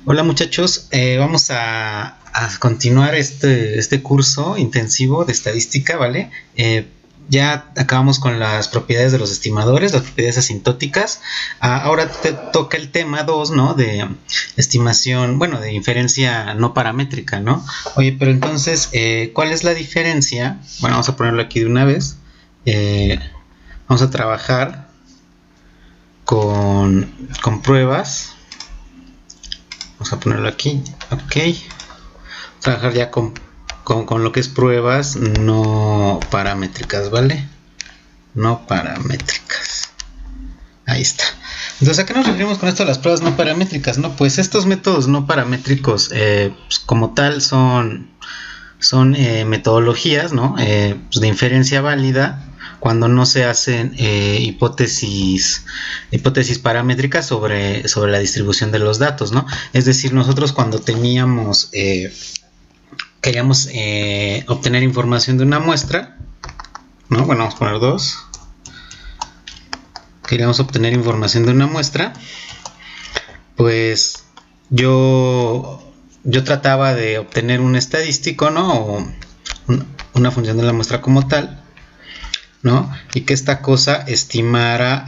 Hola muchachos, vamos a continuar este curso intensivo de estadística, ¿vale? Ya acabamos con las propiedades de los estimadores, las propiedades asintóticas. Ahora te toca el tema 2, ¿no? De estimación, bueno, de inferencia no paramétrica, ¿no? Oye, pero entonces, ¿cuál es la diferencia? Bueno, vamos a ponerlo aquí de una vez. Eh, Vamos a trabajar con pruebas. Vamos a ponerlo aquí, ok. Trabajar ya con lo que es pruebas no paramétricas, ¿vale? No paramétricas. Ahí está. Entonces, ¿a qué nos referimos con esto de las pruebas no paramétricas? No, pues estos métodos no paramétricos pues como tal son metodologías, ¿no? Pues de inferencia válida cuando no se hacen hipótesis paramétricas sobre la distribución de los datos, ¿no? Es decir, nosotros cuando queríamos obtener información de una muestra, ¿no? Bueno, vamos a poner dos. Queríamos obtener información de una muestra, pues yo trataba de obtener un estadístico, ¿no? O una función de la muestra como tal, ¿no? Y que esta cosa estimara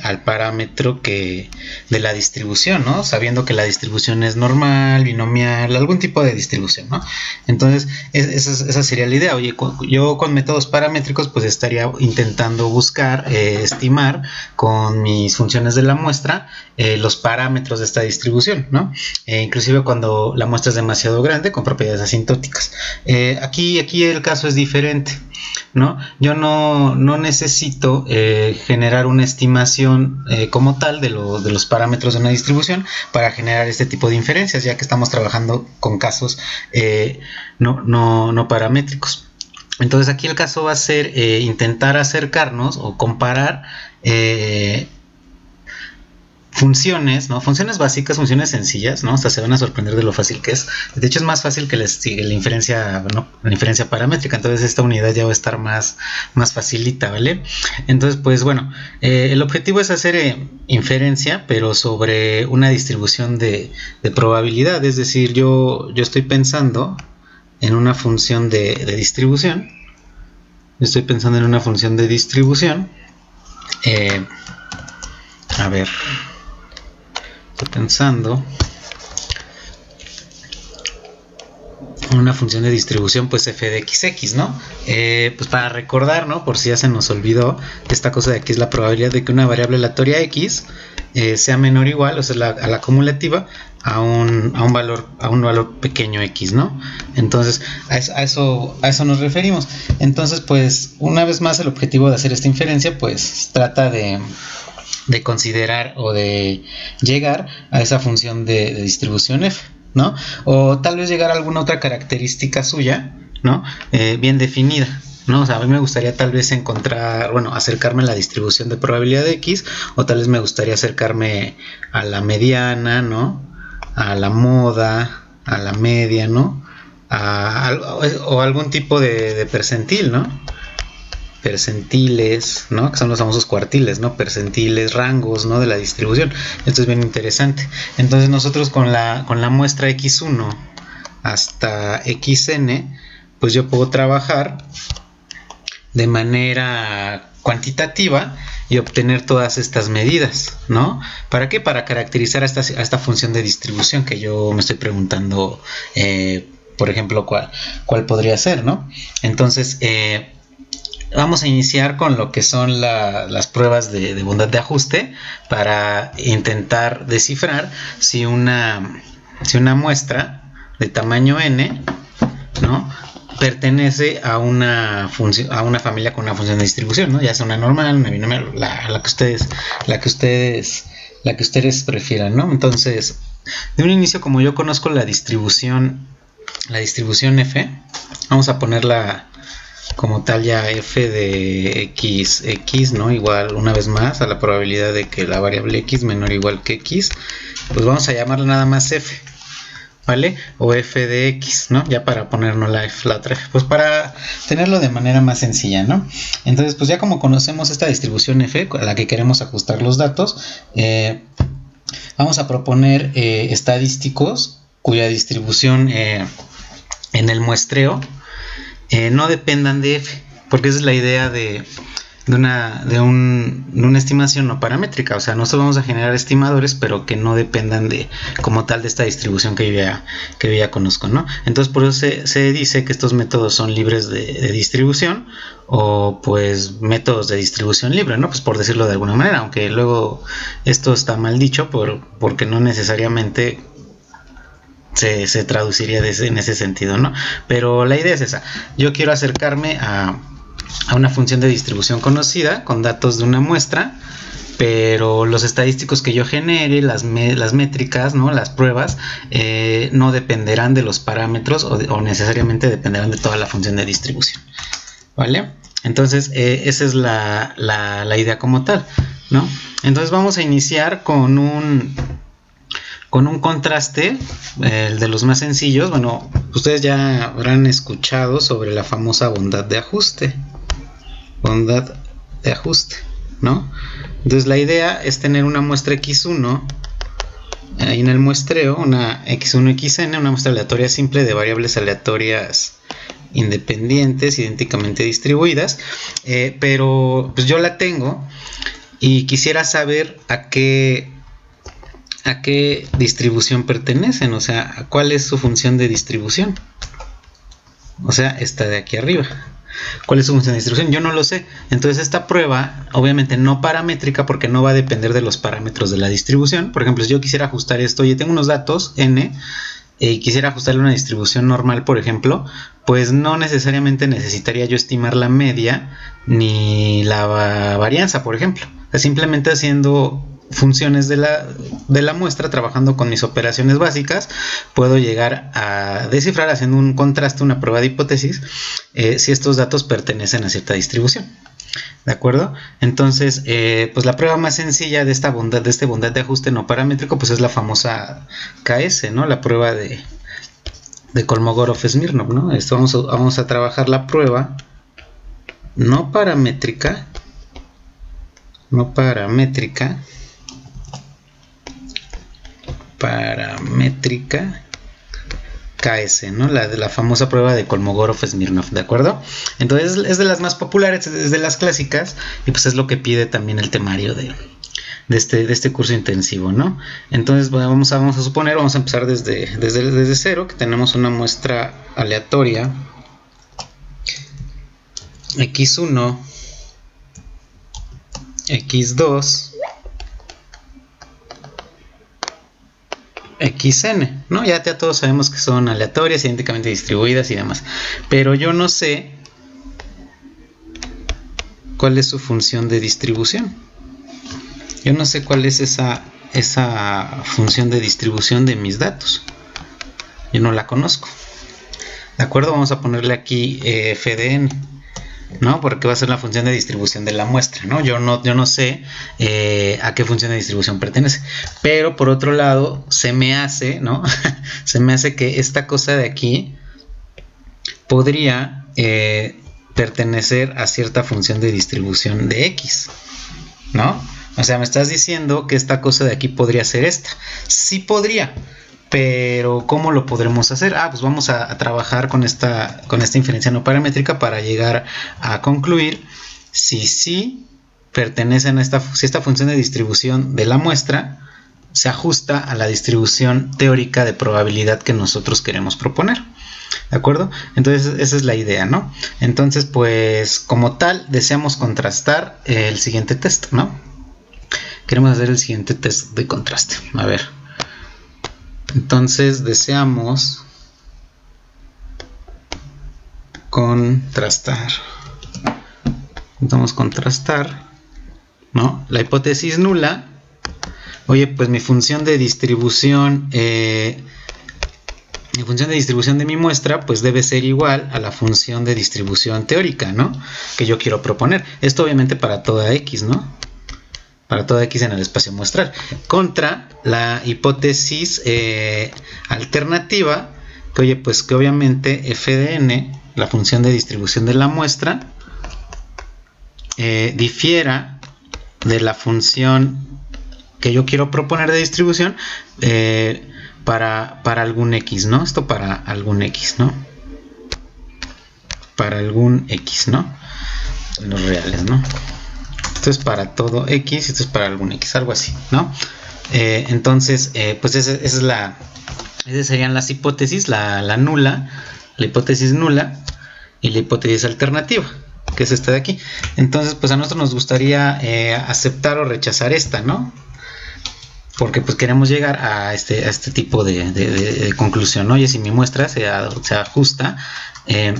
al parámetro de la distribución, ¿no? Sabiendo que la distribución es normal, binomial, algún tipo de distribución, ¿no? Entonces, esa sería la idea. Oye, yo con métodos paramétricos, pues estaría intentando buscar, estimar con mis funciones de la muestra los parámetros de esta distribución, ¿no? Inclusive cuando la muestra es demasiado grande, con propiedades asintóticas. Aquí el caso es diferente, ¿no? Yo no necesito generar una estimación como tal de los parámetros de una distribución para generar este tipo de inferencias, ya que estamos trabajando con casos no paramétricos. Entonces aquí el caso va a ser intentar acercarnos o comparar funciones, ¿no? Funciones básicas, funciones sencillas, ¿no? Hasta se van a sorprender de lo fácil que es. De hecho, es más fácil que la inferencia, ¿no? La inferencia paramétrica. Entonces, esta unidad ya va a estar más facilita, ¿vale? Entonces, pues bueno, el objetivo es hacer inferencia, pero sobre una distribución de probabilidad. Es decir, yo estoy pensando en una función de distribución. Estoy pensando en una función de distribución. A ver. Estoy pensando en una función de distribución, pues f de xx, ¿no? Pues para recordar, ¿no? Por si ya se nos olvidó, esta cosa de aquí es la probabilidad de que una variable aleatoria x sea menor o igual, o sea, a la acumulativa, a un valor pequeño x, ¿no? Entonces, a eso nos referimos. Entonces, pues, una vez más, el objetivo de hacer esta inferencia, pues, trata de considerar o de llegar a esa función de distribución f, ¿no? O tal vez llegar a alguna otra característica suya, ¿no? Bien definida, ¿no? O sea, a mí me gustaría tal vez encontrar, bueno, acercarme a la distribución de probabilidad de x, o tal vez me gustaría acercarme a la mediana, ¿no? A la moda, a la media, ¿no? O algún tipo de percentil, ¿no? Percentiles, ¿no? Que son los famosos cuartiles, ¿no? Percentiles, rangos, ¿no? De la distribución. Esto es bien interesante. Entonces nosotros con la muestra x1 hasta xn, pues yo puedo trabajar de manera cuantitativa y obtener todas estas medidas, ¿no? ¿Para qué? Para caracterizar a esta función de distribución que yo me estoy preguntando, por ejemplo, cuál podría ser, ¿no? Entonces, vamos a iniciar con lo que son las pruebas de bondad de ajuste para intentar descifrar si una muestra de tamaño n, ¿no? Pertenece a una familia con una función de distribución, ¿no? Ya sea una normal, una binomial, la que ustedes prefieran, ¿no? Entonces, de un inicio, como yo conozco la distribución f, vamos a ponerla como tal ya f de x, ¿no? Igual una vez más a la probabilidad de que la variable x menor o igual que x, pues vamos a llamarla nada más f, ¿vale? O f de x, ¿no? Ya para ponernos la otra f, pues para tenerlo de manera más sencilla, ¿no? Entonces, pues ya como conocemos esta distribución f a la que queremos ajustar los datos, vamos a proponer estadísticos cuya distribución en el muestreo no dependan de f, porque esa es la idea de una estimación no paramétrica. O sea, nosotros vamos a generar estimadores, pero que no dependan de, como tal, de esta distribución que yo ya conozco, ¿no? Entonces, por eso se dice que estos métodos son libres de distribución, o pues métodos de distribución libre, ¿no? Pues por decirlo de alguna manera, aunque luego esto está mal dicho porque no necesariamente se traduciría en ese sentido, ¿no? Pero la idea es esa. Yo quiero acercarme a una función de distribución conocida con datos de una muestra, pero los estadísticos que yo genere, las métricas, ¿no? Las pruebas, no dependerán de los parámetros o necesariamente dependerán de toda la función de distribución, ¿vale? Entonces, esa es la idea como tal, ¿no? Entonces vamos a iniciar con un contraste, el de los más sencillos. Bueno, ustedes ya habrán escuchado sobre la famosa bondad de ajuste. Bondad de ajuste, ¿no? Entonces la idea es tener una muestra x1 ahí en el muestreo, una x1, xn, una muestra aleatoria simple de variables aleatorias independientes, idénticamente distribuidas, pero pues yo la tengo y quisiera saber a qué distribución pertenecen, o sea, cuál es su función de distribución. O sea, esta de aquí arriba. ¿Cuál es su función de distribución? Yo no lo sé. Entonces esta prueba, obviamente no paramétrica, porque no va a depender de los parámetros de la distribución. Por ejemplo, si yo quisiera ajustar esto, oye, tengo unos datos, n, y quisiera ajustarle una distribución normal, por ejemplo, pues no necesariamente necesitaría yo estimar la media ni la varianza, por ejemplo. O sea, simplemente haciendo funciones de la muestra, trabajando con mis operaciones básicas, puedo llegar a descifrar, haciendo un contraste, una prueba de hipótesis, si estos datos pertenecen a cierta distribución. ¿De acuerdo? Entonces, pues la prueba más sencilla de esta bondad de ajuste no paramétrico, pues es la famosa KS, ¿no? La prueba de Kolmogorov-Smirnov, ¿no? Esto vamos a trabajar la prueba no paramétrica KS, ¿no? La famosa prueba de Kolmogorov-Smirnov, ¿de acuerdo? Entonces es de las más populares, es de las clásicas, y pues es lo que pide también el temario de este curso intensivo, ¿no? Entonces vamos a suponer, vamos a empezar desde cero, que tenemos una muestra aleatoria x1, x2, xn, ¿no? Ya todos sabemos que son aleatorias, idénticamente distribuidas y demás, pero yo no sé cuál es su función de distribución. Yo no sé cuál es esa función de distribución de mis datos. Yo no la conozco. ¿De acuerdo? Vamos a ponerle aquí f de n, ¿no? Porque va a ser la función de distribución de la muestra, ¿no? Yo no sé a qué función de distribución pertenece. Pero por otro lado, se me hace, ¿no? Se me hace que esta cosa de aquí podría pertenecer a cierta función de distribución de x, ¿no? O sea, me estás diciendo que esta cosa de aquí podría ser esta. Sí podría, pero ¿cómo lo podremos hacer? Pues vamos a trabajar con esta inferencia no paramétrica para llegar a concluir si sí pertenecen si esta función de distribución de la muestra se ajusta a la distribución teórica de probabilidad que nosotros queremos proponer. ¿De acuerdo? Entonces esa es la idea, ¿no? Entonces, pues como tal, deseamos contrastar el siguiente test, ¿no? Queremos hacer el siguiente test de contraste. A ver. Entonces deseamos contrastar. Vamos a contrastar, ¿no? La hipótesis nula. Oye, pues mi función de distribución de mi muestra, pues debe ser igual a la función de distribución teórica, ¿no? Que yo quiero proponer. Esto obviamente para toda x, ¿no? Para toda x en el espacio muestral, contra la hipótesis alternativa, que oye, pues que obviamente f de n, la función de distribución de la muestra, difiera de la función que yo quiero proponer de distribución para algún X, ¿no? Esto para algún X, ¿no? Para algún X, ¿no? Los reales, ¿no? Esto es para todo X y esto es para algún X, algo así, ¿no? Entonces, pues esas serían las hipótesis, la nula, la hipótesis nula y la hipótesis alternativa, que es esta de aquí. Entonces, pues a nosotros nos gustaría aceptar o rechazar esta, ¿no? Porque pues queremos llegar a este tipo de conclusión, ¿no? Oye, si mi muestra se ajusta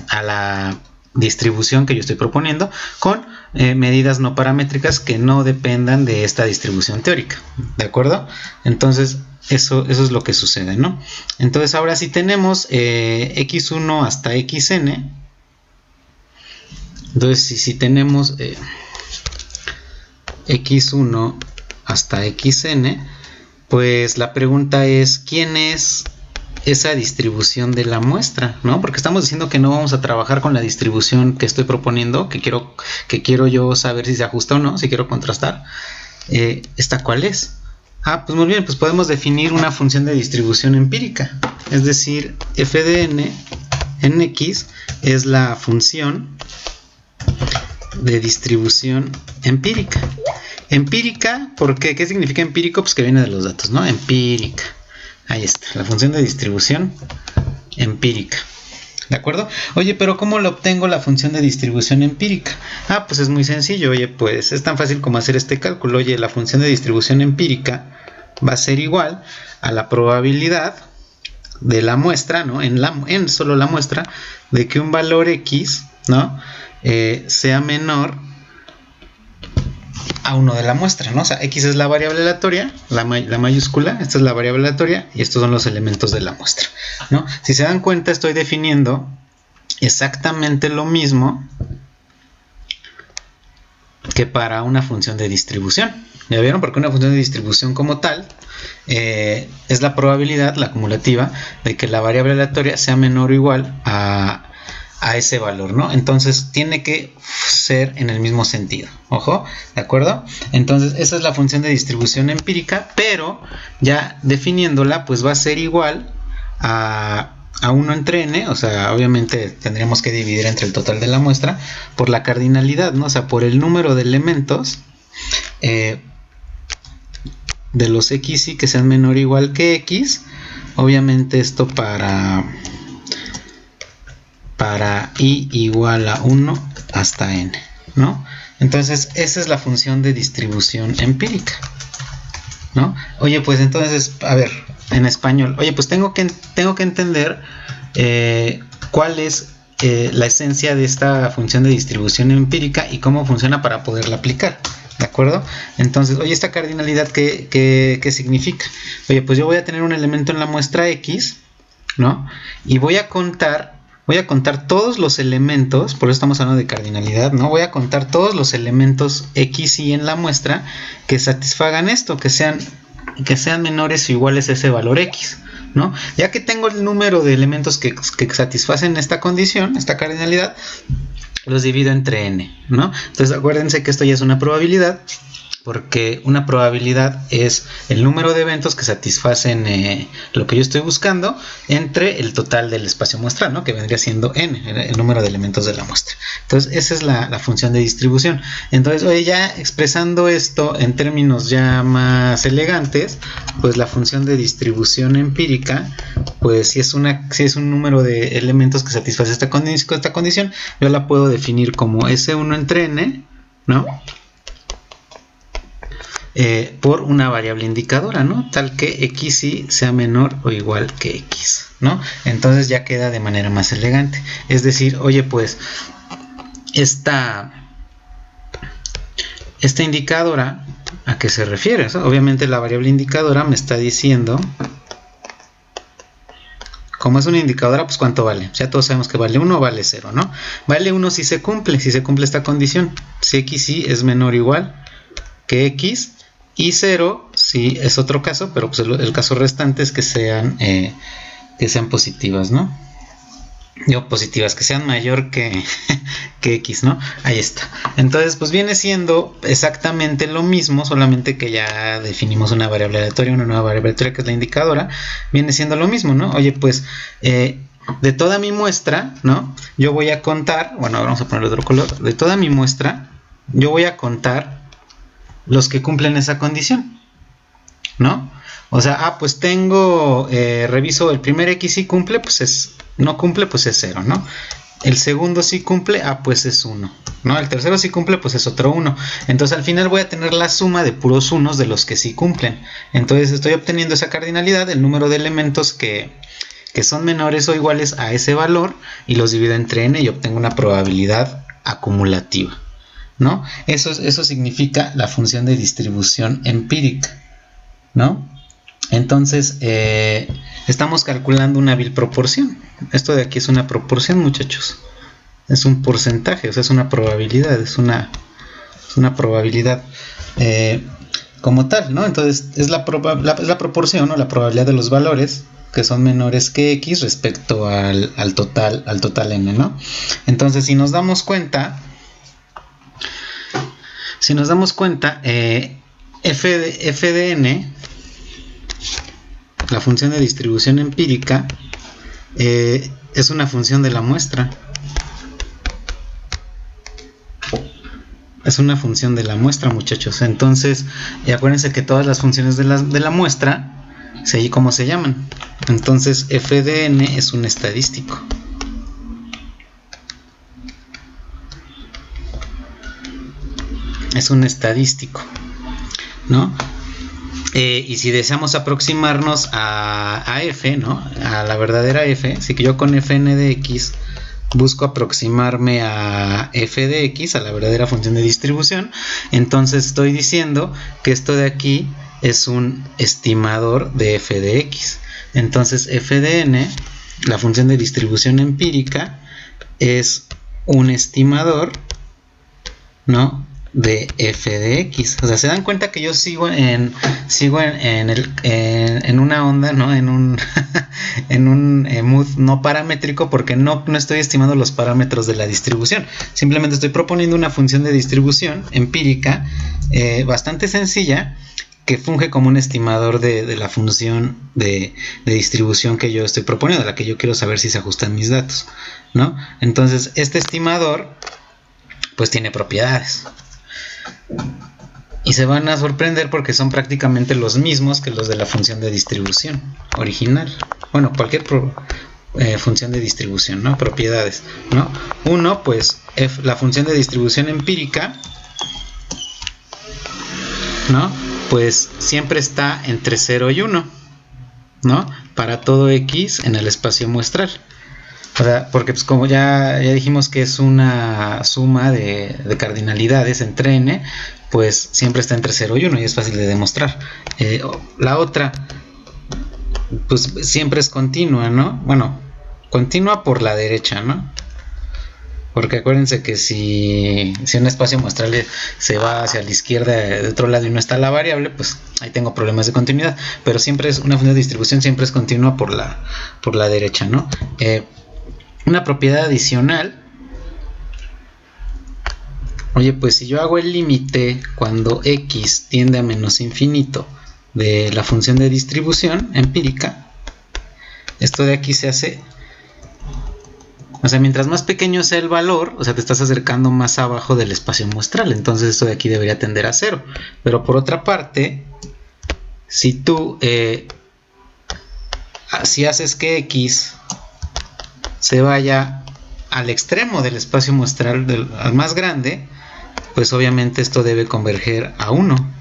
a la distribución que yo estoy proponiendo con medidas no paramétricas que no dependan de esta distribución teórica, ¿de acuerdo? Entonces eso es lo que sucede, ¿no? Entonces ahora si tenemos x1 hasta xn, entonces si tenemos x1 hasta xn, pues la pregunta es ¿quién es esa distribución de la muestra? ¿No? Porque estamos diciendo que no vamos a trabajar con la distribución que estoy proponiendo, que quiero yo saber si se ajusta o no, si quiero contrastar. ¿Esta cuál es? Pues muy bien, pues podemos definir una función de distribución empírica, es decir, f de n en x es la función de distribución empírica. Empírica, ¿por qué? ¿Qué significa empírico? Pues que viene de los datos, ¿no? Empírica. Ahí está, la función de distribución empírica. ¿De acuerdo? Oye, pero ¿cómo lo obtengo la función de distribución empírica? Pues es muy sencillo. Oye, pues es tan fácil como hacer este cálculo. Oye, la función de distribución empírica va a ser igual a la probabilidad de la muestra, ¿no? En solo la muestra, de que un valor X, ¿no? Sea menor a 1 de la muestra, ¿no? O sea, X es la variable aleatoria, la mayúscula, esta es la variable aleatoria y estos son los elementos de la muestra, ¿no? Si se dan cuenta, estoy definiendo exactamente lo mismo que para una función de distribución. ¿Ya vieron? Porque una función de distribución como tal es la probabilidad, la acumulativa, de que la variable aleatoria sea menor o igual a ese valor, ¿no? Entonces tiene que ser en el mismo sentido, ojo, ¿de acuerdo? Entonces esa es la función de distribución empírica, pero ya definiéndola pues va a ser igual a 1 entre n, o sea, obviamente tendríamos que dividir entre el total de la muestra por la cardinalidad, ¿no? O sea, por el número de elementos de los xy que sean menor o igual que x, obviamente esto para i igual a 1 hasta n, ¿no? Entonces esa es la función de distribución empírica, ¿no? Oye, pues entonces, a ver, en español, oye, pues tengo que entender cuál es la esencia de esta función de distribución empírica y cómo funciona para poderla aplicar, ¿de acuerdo? Entonces, oye, esta cardinalidad, ¿qué significa? Oye, pues yo voy a tener un elemento en la muestra x, ¿no? Y voy a contar todos los elementos, por eso estamos hablando de cardinalidad, ¿no? Voy a contar todos los elementos x y en la muestra que satisfagan esto, que sean menores o iguales a ese valor x, ¿no? Ya que tengo el número de elementos que satisfacen esta condición, esta cardinalidad, los divido entre n, ¿no? Entonces acuérdense que esto ya es una probabilidad, porque una probabilidad es el número de eventos que satisfacen lo que yo estoy buscando entre el total del espacio muestral, ¿no? Que vendría siendo n, el número de elementos de la muestra. Entonces esa es la función de distribución. Entonces, oye, ya expresando esto en términos ya más elegantes, pues la función de distribución empírica, pues si es un número de elementos que satisface esta condición, yo la puedo definir como S1 entre n, ¿no? Por una variable indicadora, ¿no? Tal que xy sea menor o igual que x, ¿no? Entonces ya queda de manera más elegante. Es decir, oye, pues esta indicadora, ¿a qué se refiere? ¿No? Obviamente la variable indicadora me está diciendo, como es una indicadora, pues ¿cuánto vale? Ya todos sabemos que vale 1 o vale 0, ¿no? Vale 1 si se cumple esta condición. Si xy es menor o igual que x, y 0 si es otro caso, pero pues el caso restante es que sean positivas, ¿no? digo positivas, que sean mayor que x, ¿no? Ahí está. Entonces, pues viene siendo exactamente lo mismo, solamente que ya definimos una variable aleatoria, una nueva variable aleatoria que es la indicadora, viene siendo lo mismo, ¿no? Oye, pues de toda mi muestra, ¿no? Yo voy a contar, bueno, vamos a poner otro color, de toda mi muestra, yo voy a contar los que cumplen esa condición, ¿no? O sea, pues tengo, reviso el primer x si cumple, pues no cumple, pues es 0, ¿no? El segundo sí cumple, pues es 1, ¿no? El tercero sí cumple, pues es otro 1. Entonces al final voy a tener la suma de puros unos de los que sí cumplen. Entonces estoy obteniendo esa cardinalidad, el número de elementos que son menores o iguales a ese valor, y los divido entre n y obtengo una probabilidad acumulativa, ¿no? Eso significa la función de distribución empírica, ¿no? Entonces, estamos calculando una biproporción. Esto de aquí es una proporción, muchachos. Es un porcentaje, o sea, es una probabilidad, es una probabilidad como tal, ¿no? Entonces, es la proporción, ¿no? La probabilidad de los valores que son menores que x respecto al total n, ¿no? Entonces, si nos damos cuenta, f de n, la función de distribución empírica, es una función de la muestra. Es una función de la muestra, muchachos. Entonces, acuérdense que todas las funciones de la muestra, ¿cómo se llaman? Entonces, f de n es un estadístico. Es un estadístico, ¿no? Y si deseamos aproximarnos a f, ¿no? A la verdadera f, así que yo con fn de x busco aproximarme a f de x, a la verdadera función de distribución, entonces estoy diciendo que esto de aquí es un estimador de f de x. Entonces f de n, la función de distribución empírica, es un estimador, ¿no?, de f de x. O sea, se dan cuenta que yo sigo en una onda, ¿no? En un mood no paramétrico, porque no estoy estimando los parámetros de la distribución. Simplemente estoy proponiendo una función de distribución empírica bastante sencilla, que funge como un estimador de la función de distribución que yo estoy proponiendo, de la que yo quiero saber si se ajustan mis datos, ¿no? Entonces, este estimador pues tiene propiedades. Y se van a sorprender porque son prácticamente los mismos que los de la función de distribución original. Bueno, cualquier función de distribución, ¿no? Propiedades, ¿no? Uno, pues, la función de distribución empírica, ¿no? Pues siempre está entre 0 y 1, ¿no? Para todo x en el espacio muestral. O sea, porque pues como ya dijimos que es una suma de cardinalidades entre n, pues siempre está entre 0 y 1 y es fácil de demostrar. La otra, pues siempre es continua, ¿no? Bueno, continua por la derecha, ¿no? Porque acuérdense que si un espacio muestral se va hacia la izquierda de otro lado y no está la variable, pues ahí tengo problemas de continuidad. Pero siempre es una función de distribución, siempre es continua por la derecha, ¿no? Una propiedad adicional. Oye, pues si yo hago el límite cuando x tiende a menos infinito de la función de distribución empírica, esto de aquí se hace, o sea, mientras más pequeño sea el valor, o sea, te estás acercando más abajo del espacio muestral, entonces esto de aquí debería tender a 0. Pero por otra parte, si tú si haces que x se vaya al extremo del espacio muestral, al más grande, pues obviamente esto debe converger a 1,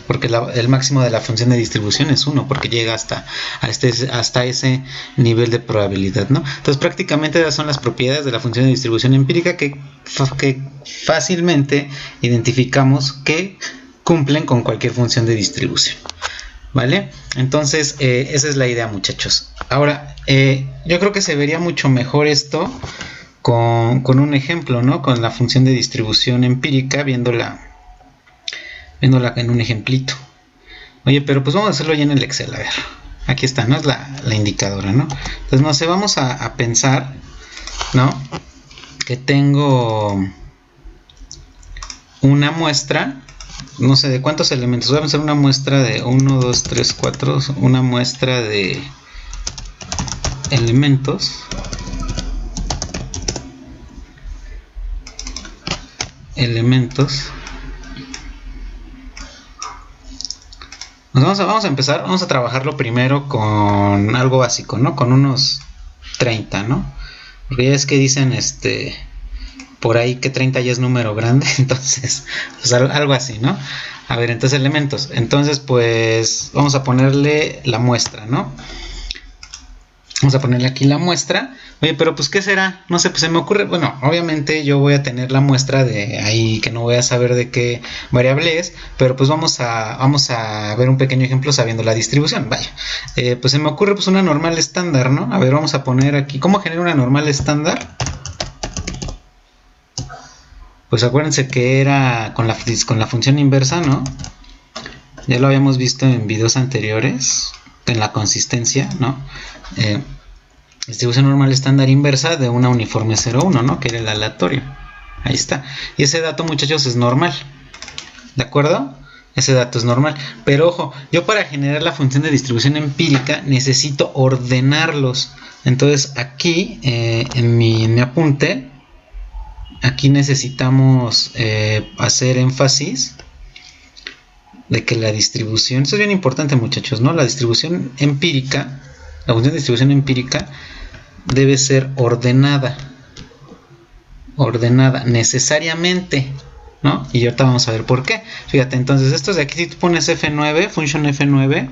porque el máximo de la función de distribución es 1, porque llega hasta ese nivel de probabilidad, ¿no? Entonces prácticamente esas son las propiedades de la función de distribución empírica que fácilmente identificamos que cumplen con cualquier función de distribución, ¿vale? Entonces esa es la idea, muchachos. Ahora, yo creo que se vería mucho mejor esto con un ejemplo, ¿no? Con la función de distribución empírica, viéndola en un ejemplito. Oye, pero pues vamos a hacerlo ya en el Excel, a ver. Aquí está, ¿no? Es la indicadora, ¿no? Entonces, no sé, vamos a pensar ¿no? Que tengo una muestra, no sé de cuántos elementos, voy a hacer una muestra de 1, 2, 3, 4, una muestra de elementos, vamos a empezar, vamos a trabajarlo primero con algo básico, ¿no? Con unos 30, ¿no? Porque ya es que dicen por ahí que 30 ya es número grande, entonces pues algo así, ¿no? A ver, entonces elementos, entonces pues vamos a ponerle la muestra, ¿no? Vamos a ponerle aquí la muestra. Oye, pero pues ¿qué será? No sé, pues se me ocurre, bueno, obviamente yo voy a tener la muestra de ahí que no voy a saber de qué variable es, pero pues vamos a ver un pequeño ejemplo sabiendo la distribución, vaya. Pues se me ocurre pues una normal estándar, ¿no? A ver, vamos a poner aquí, ¿cómo genero una normal estándar? Pues acuérdense que era con la función inversa, ¿no? Ya lo habíamos visto en videos anteriores, en la consistencia, ¿no? Distribución normal estándar inversa de una uniforme 0,1, ¿no? Que era el aleatorio. Ahí está. Y ese dato, muchachos, es normal. ¿De acuerdo? Ese dato es normal. Pero ojo, yo para generar la función de distribución empírica necesito ordenarlos. Entonces aquí, en mi apunte, aquí necesitamos hacer énfasis de que la distribución, esto es bien importante, muchachos, ¿no? La distribución empírica, la función de distribución empírica debe ser ordenada necesariamente, ¿no? Y ahorita vamos a ver por qué. Fíjate, entonces estos de aquí, si tú pones F9, function F9,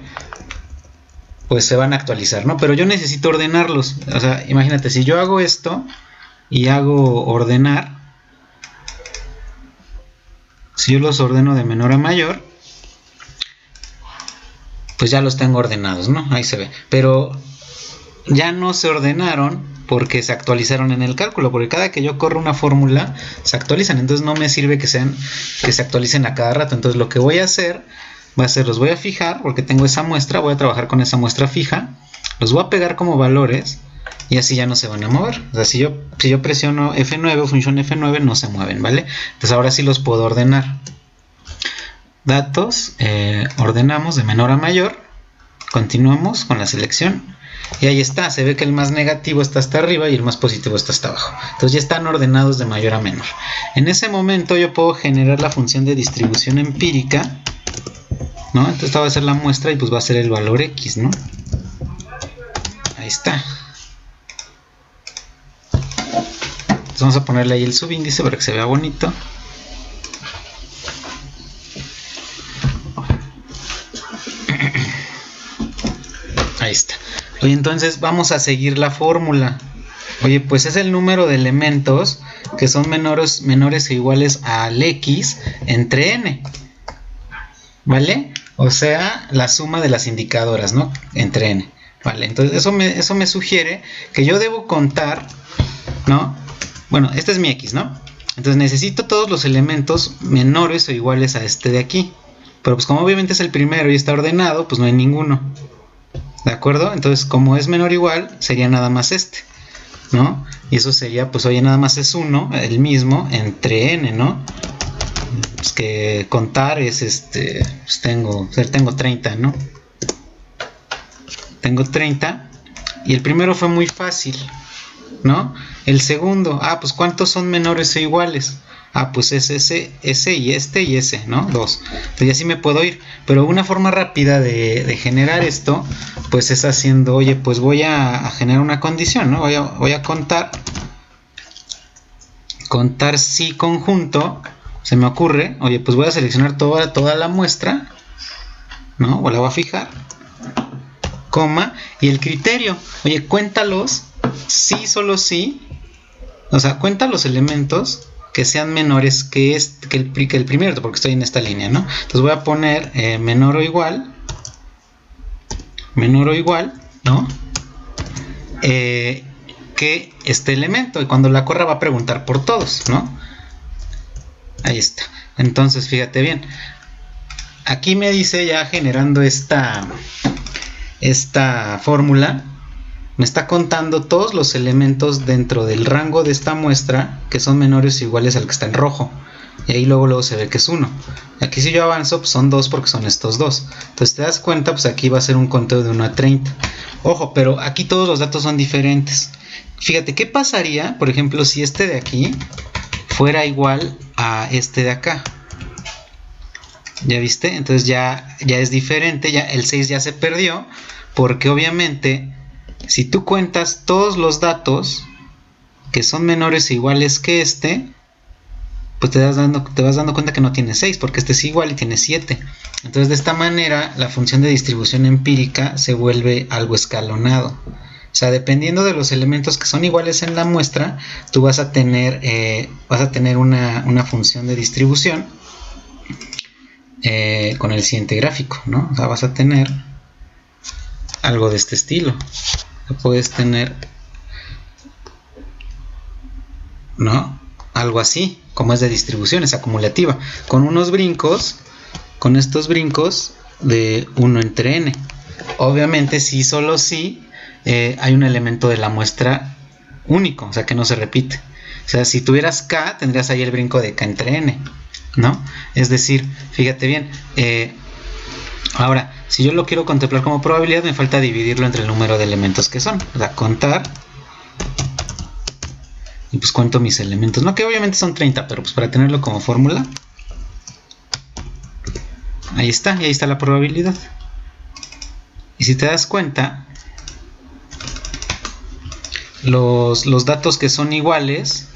pues se van a actualizar, ¿no? Pero yo necesito ordenarlos. O sea, imagínate, si yo hago esto y hago ordenar, si yo los ordeno de menor a mayor, pues ya los tengo ordenados, ¿no? Ahí se ve. Pero ya no se ordenaron porque se actualizaron en el cálculo, porque cada que yo corro una fórmula se actualizan, entonces no me sirve que se actualicen a cada rato. Entonces lo que voy a hacer va a ser, los voy a fijar, porque tengo esa muestra, voy a trabajar con esa muestra fija, los voy a pegar como valores y así ya no se van a mover. O sea, si yo presiono F9 o función F9 no se mueven, ¿vale? Entonces ahora sí los puedo ordenar. Datos, ordenamos de menor a mayor, continuamos con la selección. Y ahí está, se ve que el más negativo está hasta arriba y el más positivo está hasta abajo. Entonces ya están ordenados de mayor a menor. En ese momento yo puedo generar la función de distribución empírica, ¿no? Entonces esta va a ser la muestra y pues va a ser el valor X, ¿no? Ahí está. Entonces vamos a ponerle ahí el subíndice para que se vea bonito. Ahí está. Oye, entonces vamos a seguir la fórmula. Oye, pues es el número de elementos que son menores o iguales al X entre N. ¿Vale? O sea, la suma de las indicadoras, ¿no? Entre N. Vale, entonces eso me sugiere que yo debo contar, ¿no? Bueno, este es mi X, ¿no? Entonces necesito todos los elementos menores o iguales a este de aquí. Pero pues como obviamente es el primero y está ordenado, pues no hay ninguno. ¿De acuerdo? Entonces, como es menor o igual, sería nada más este, ¿no? Y eso sería, pues, oye, nada más es 1, el mismo, entre n, ¿no? Pues que contar es, pues tengo 30, ¿no? Tengo 30, y el primero fue muy fácil, ¿no? El segundo, pues, ¿cuántos son menores o iguales? Pues es ese y ese, ¿no? 2. Entonces ya sí me puedo ir. Pero una forma rápida de generar esto, pues es haciendo, oye, pues voy a generar una condición, ¿no? Voy a contar si conjunto, se me ocurre, oye, pues voy a seleccionar toda la muestra, ¿no? O la voy a fijar, coma, y el criterio, oye, cuéntalos, sí, solo sí, o sea, cuenta los elementos que sean menores que el primero, porque estoy en esta línea, ¿no? Entonces voy a poner menor o igual, ¿no? Que este elemento, y cuando la corra va a preguntar por todos, ¿no? Ahí está. Entonces, fíjate bien. Aquí me dice ya generando esta fórmula, me está contando todos los elementos dentro del rango de esta muestra que son menores o iguales al que está en rojo. Y ahí luego se ve que es 1. Aquí si yo avanzo, pues son 2 porque son estos dos. Entonces te das cuenta, pues aquí va a ser un conteo de 1 a 30. Ojo, pero aquí todos los datos son diferentes. Fíjate, ¿qué pasaría, por ejemplo, si este de aquí fuera igual a este de acá? ¿Ya viste? Entonces ya es diferente, ya el 6 ya se perdió, porque obviamente si tú cuentas todos los datos que son menores o iguales que este, pues te vas dando cuenta que no tiene 6, porque este es igual y tiene 7. Entonces de esta manera la función de distribución empírica se vuelve algo escalonado. O sea, dependiendo de los elementos que son iguales en la muestra, tú vas a tener una función de distribución con el siguiente gráfico, ¿no? O sea, vas a tener algo de este estilo. Puedes tener, ¿no? Algo así, como es de distribución, es acumulativa, con unos brincos, con estos brincos de 1 entre n. Obviamente, si solo si hay un elemento de la muestra único, o sea, que no se repite. O sea, si tuvieras k, tendrías ahí el brinco de k entre n, ¿no? Es decir, fíjate bien, ahora, si yo lo quiero contemplar como probabilidad, me falta dividirlo entre el número de elementos que son. O sea, contar. Y pues cuento mis elementos. No, que obviamente son 30, pero pues para tenerlo como fórmula. Ahí está, y ahí está la probabilidad. Y si te das cuenta, los datos que son iguales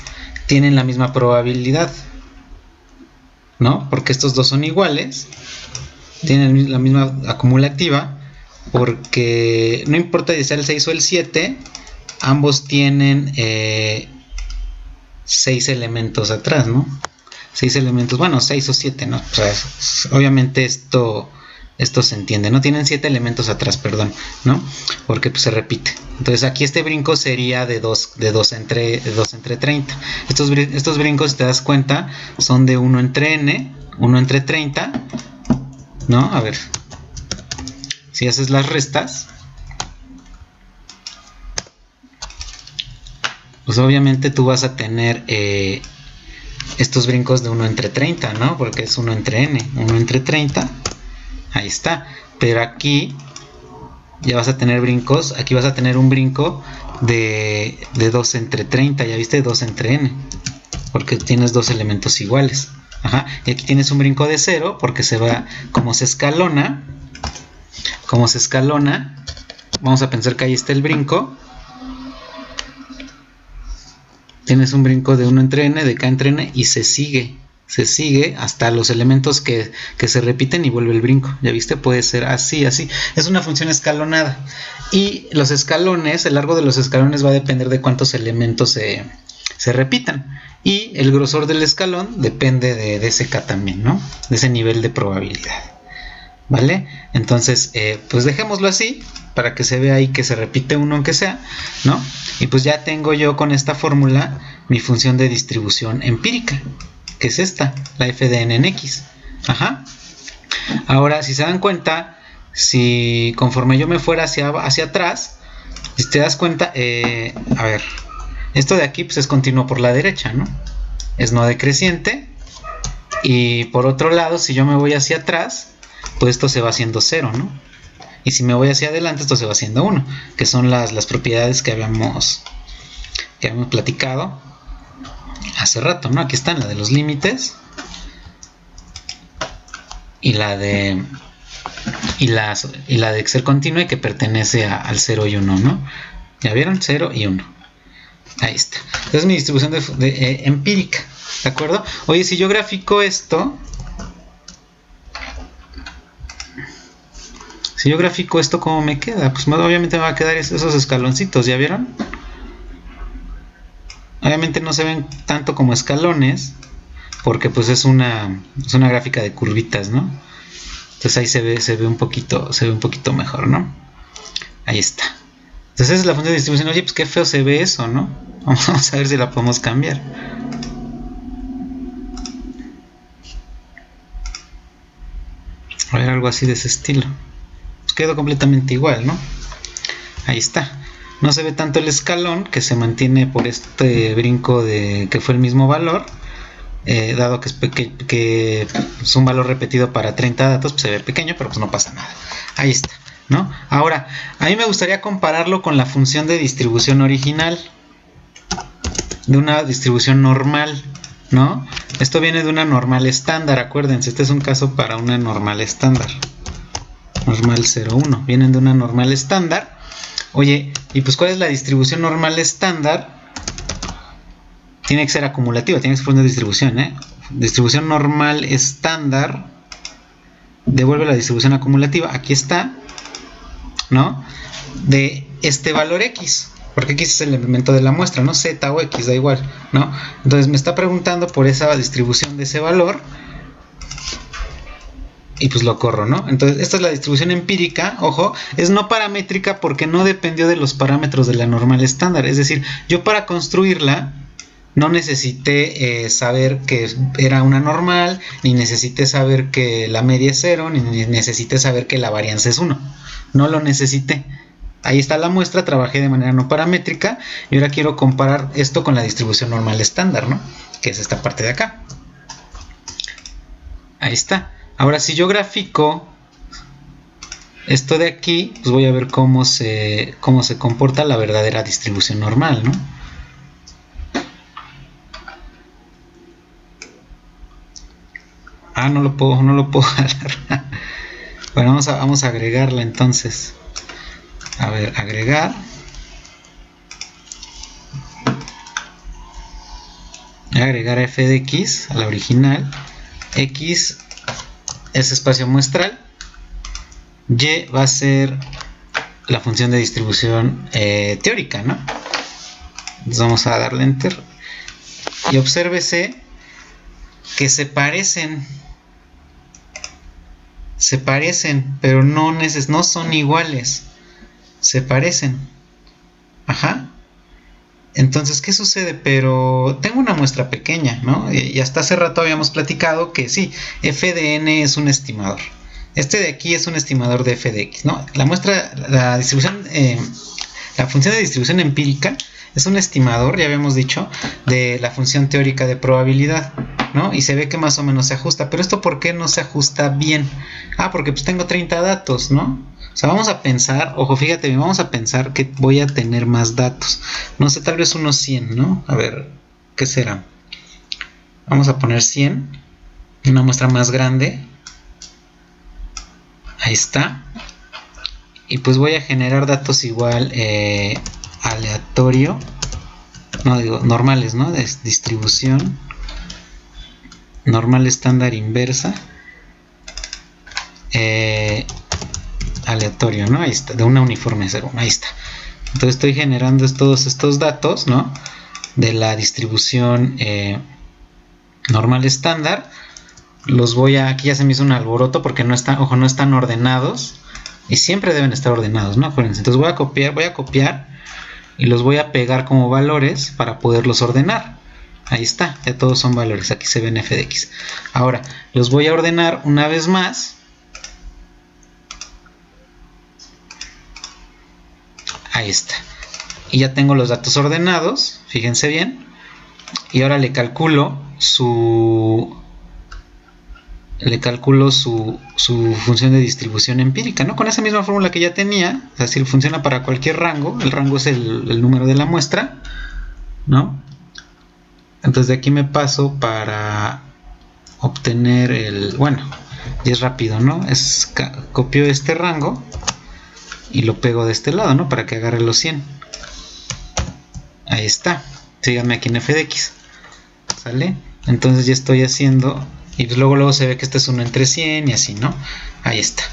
tienen la misma probabilidad, ¿no? Porque estos dos son iguales, tienen la misma acumulativa, porque no importa si sea el 6 o el 7, ambos tienen 6 elementos atrás, ¿no? 6 elementos, bueno, 6 o 7, ¿no? O sea, obviamente esto se entiende, ¿no? Tienen 7 elementos atrás, perdón, ¿no? Porque pues se repite. Entonces aquí este brinco sería de 2 entre 30. Estos brincos, si te das cuenta, son de 1 entre n, 1 entre 30, ¿no? A ver, si haces las restas, pues obviamente tú vas a tener estos brincos de 1 entre 30, ¿no? Porque es 1 entre n, 1 entre 30, ahí está. Pero aquí ya vas a tener brincos, aquí vas a tener un brinco de 2 entre 30, ya viste, 2 entre n, porque tienes dos elementos iguales. Ajá. Y aquí tienes un brinco de 0, porque se va, como se escalona, vamos a pensar que ahí está el brinco. Tienes un brinco de 1 entre n, de k entre n, y se sigue hasta los elementos que se repiten y vuelve el brinco. Ya viste, puede ser así, así. Es una función escalonada. Y los escalones, el largo de los escalones va a depender de cuántos elementos se repitan. Y el grosor del escalón depende de ese k también, ¿no? De ese nivel de probabilidad. ¿Vale? Entonces, pues dejémoslo así, para que se vea ahí que se repite uno aunque sea, ¿no? Y pues ya tengo yo con esta fórmula mi función de distribución empírica, que es esta, la f de n en x. Ajá. Ahora, si se dan cuenta, si conforme yo me fuera hacia atrás, si te das cuenta, a ver, esto de aquí pues es continuo por la derecha, ¿no? Es no decreciente. Y por otro lado, si yo me voy hacia atrás, pues esto se va haciendo 0, ¿no? Y si me voy hacia adelante, esto se va haciendo 1, que son las propiedades que habíamos platicado hace rato, ¿no? Aquí están, la de los límites y la de ser continua y que pertenece al 0 y 1, ¿no? ¿Ya vieron? 0 y 1. Ahí está. Entonces mi distribución empírica, ¿de acuerdo? Oye, si yo grafico esto, ¿cómo me queda? Pues obviamente me va a quedar esos escaloncitos, ¿ya vieron? Obviamente no se ven tanto como escalones, porque pues es una gráfica de curvitas, ¿no? Entonces ahí se ve un poquito mejor, ¿no? Ahí está. Entonces esa es la función de distribución. Oye, pues qué feo se ve eso, ¿no? Vamos a ver si la podemos cambiar. A ver, algo así de ese estilo. Pues quedó completamente igual, ¿no? Ahí está. no se ve tanto el escalón que se mantiene por este brinco de que fue el mismo valor, dado que es un valor repetido para 30 datos, pues se ve pequeño, pero pues no pasa nada. Ahí está, ¿no? Ahora, a mí me gustaría compararlo con la función de distribución original, de una distribución normal, ¿no? Esto viene de una normal estándar, acuérdense, este es un caso para una normal estándar. Normal 0,1, vienen de una normal estándar. Oye, ¿y pues cuál es la distribución normal estándar? Tiene que ser acumulativa, tiene que ser una distribución, ¿eh? Distribución normal estándar devuelve la distribución acumulativa, aquí está, ¿no? De este valor x, porque x es el elemento de la muestra, ¿no? Z o x, da igual, ¿no? Entonces me está preguntando por esa distribución de ese valor y pues lo corro, ¿no? Entonces esta es la distribución empírica, ojo, es no paramétrica porque no dependió de los parámetros de la normal estándar, es decir, yo para construirla no necesité saber que era una normal, ni necesité saber que la media es 0, ni necesité saber que la varianza es 1. No lo necesité. Ahí está la muestra, trabajé de manera no paramétrica y ahora quiero comparar esto con la distribución normal estándar, ¿no? Que es esta parte de acá. Ahí está. Ahora si yo grafico esto de aquí, pues voy a ver cómo se comporta la verdadera distribución normal, ¿no? Ah, no lo puedo jalar. Bueno, vamos a agregarla entonces. A ver, agregar. Voy a agregar a f de x, a la original. X es espacio muestral. Y va a ser la función de distribución teórica, ¿no? Entonces vamos a darle enter. Y obsérvese que se parecen, pero no son iguales, se parecen. Ajá. Entonces, ¿qué sucede? Pero tengo una muestra pequeña, ¿no? Y hasta hace rato habíamos platicado que sí, f de n es un estimador. Este de aquí es un estimador de f de x, ¿no? La muestra, la distribución, la función de distribución empírica es un estimador, ya habíamos dicho, de la función teórica de probabilidad, ¿no? Y se ve que más o menos se ajusta. Pero ¿esto por qué no se ajusta bien? Ah, porque pues tengo 30 datos, ¿no? O sea, vamos a pensar, ojo, fíjate bien, vamos a pensar que voy a tener más datos. No sé, tal vez unos 100, ¿no? A ver, ¿qué será? Vamos a poner 100, una muestra más grande. Ahí está. Y pues voy a generar datos igual aleatorio. No, digo, normales, ¿no? De distribución. Normal estándar inversa. Aleatorio, ¿no? Ahí está, de una uniforme 0, ahí está. Entonces estoy generando todos estos datos, ¿no? De la distribución normal estándar. Los voy a, aquí ya se me hizo un alboroto porque no están, ojo, no están ordenados. Y siempre deben estar ordenados, ¿no? Acuérdense. Entonces voy a copiar y los voy a pegar como valores para poderlos ordenar. Ahí está, ya todos son valores, aquí se ven f de x. Ahora, los voy a ordenar una vez más. Ahí está. Y ya tengo los datos ordenados, fíjense bien. Y ahora le calculo su función de distribución empírica, ¿no? Con esa misma fórmula que ya tenía, es decir, funciona para cualquier rango. El rango es el número de la muestra, ¿no? Entonces de aquí me paso para obtener bueno, y es rápido, ¿no? Copio este rango y lo pego de este lado, ¿no? Para que agarre los 100. Ahí está. Síganme aquí en f de x. ¿Sale? Entonces ya estoy haciendo, y pues luego se ve que este es 1 entre 100 y así, ¿no? Ahí está.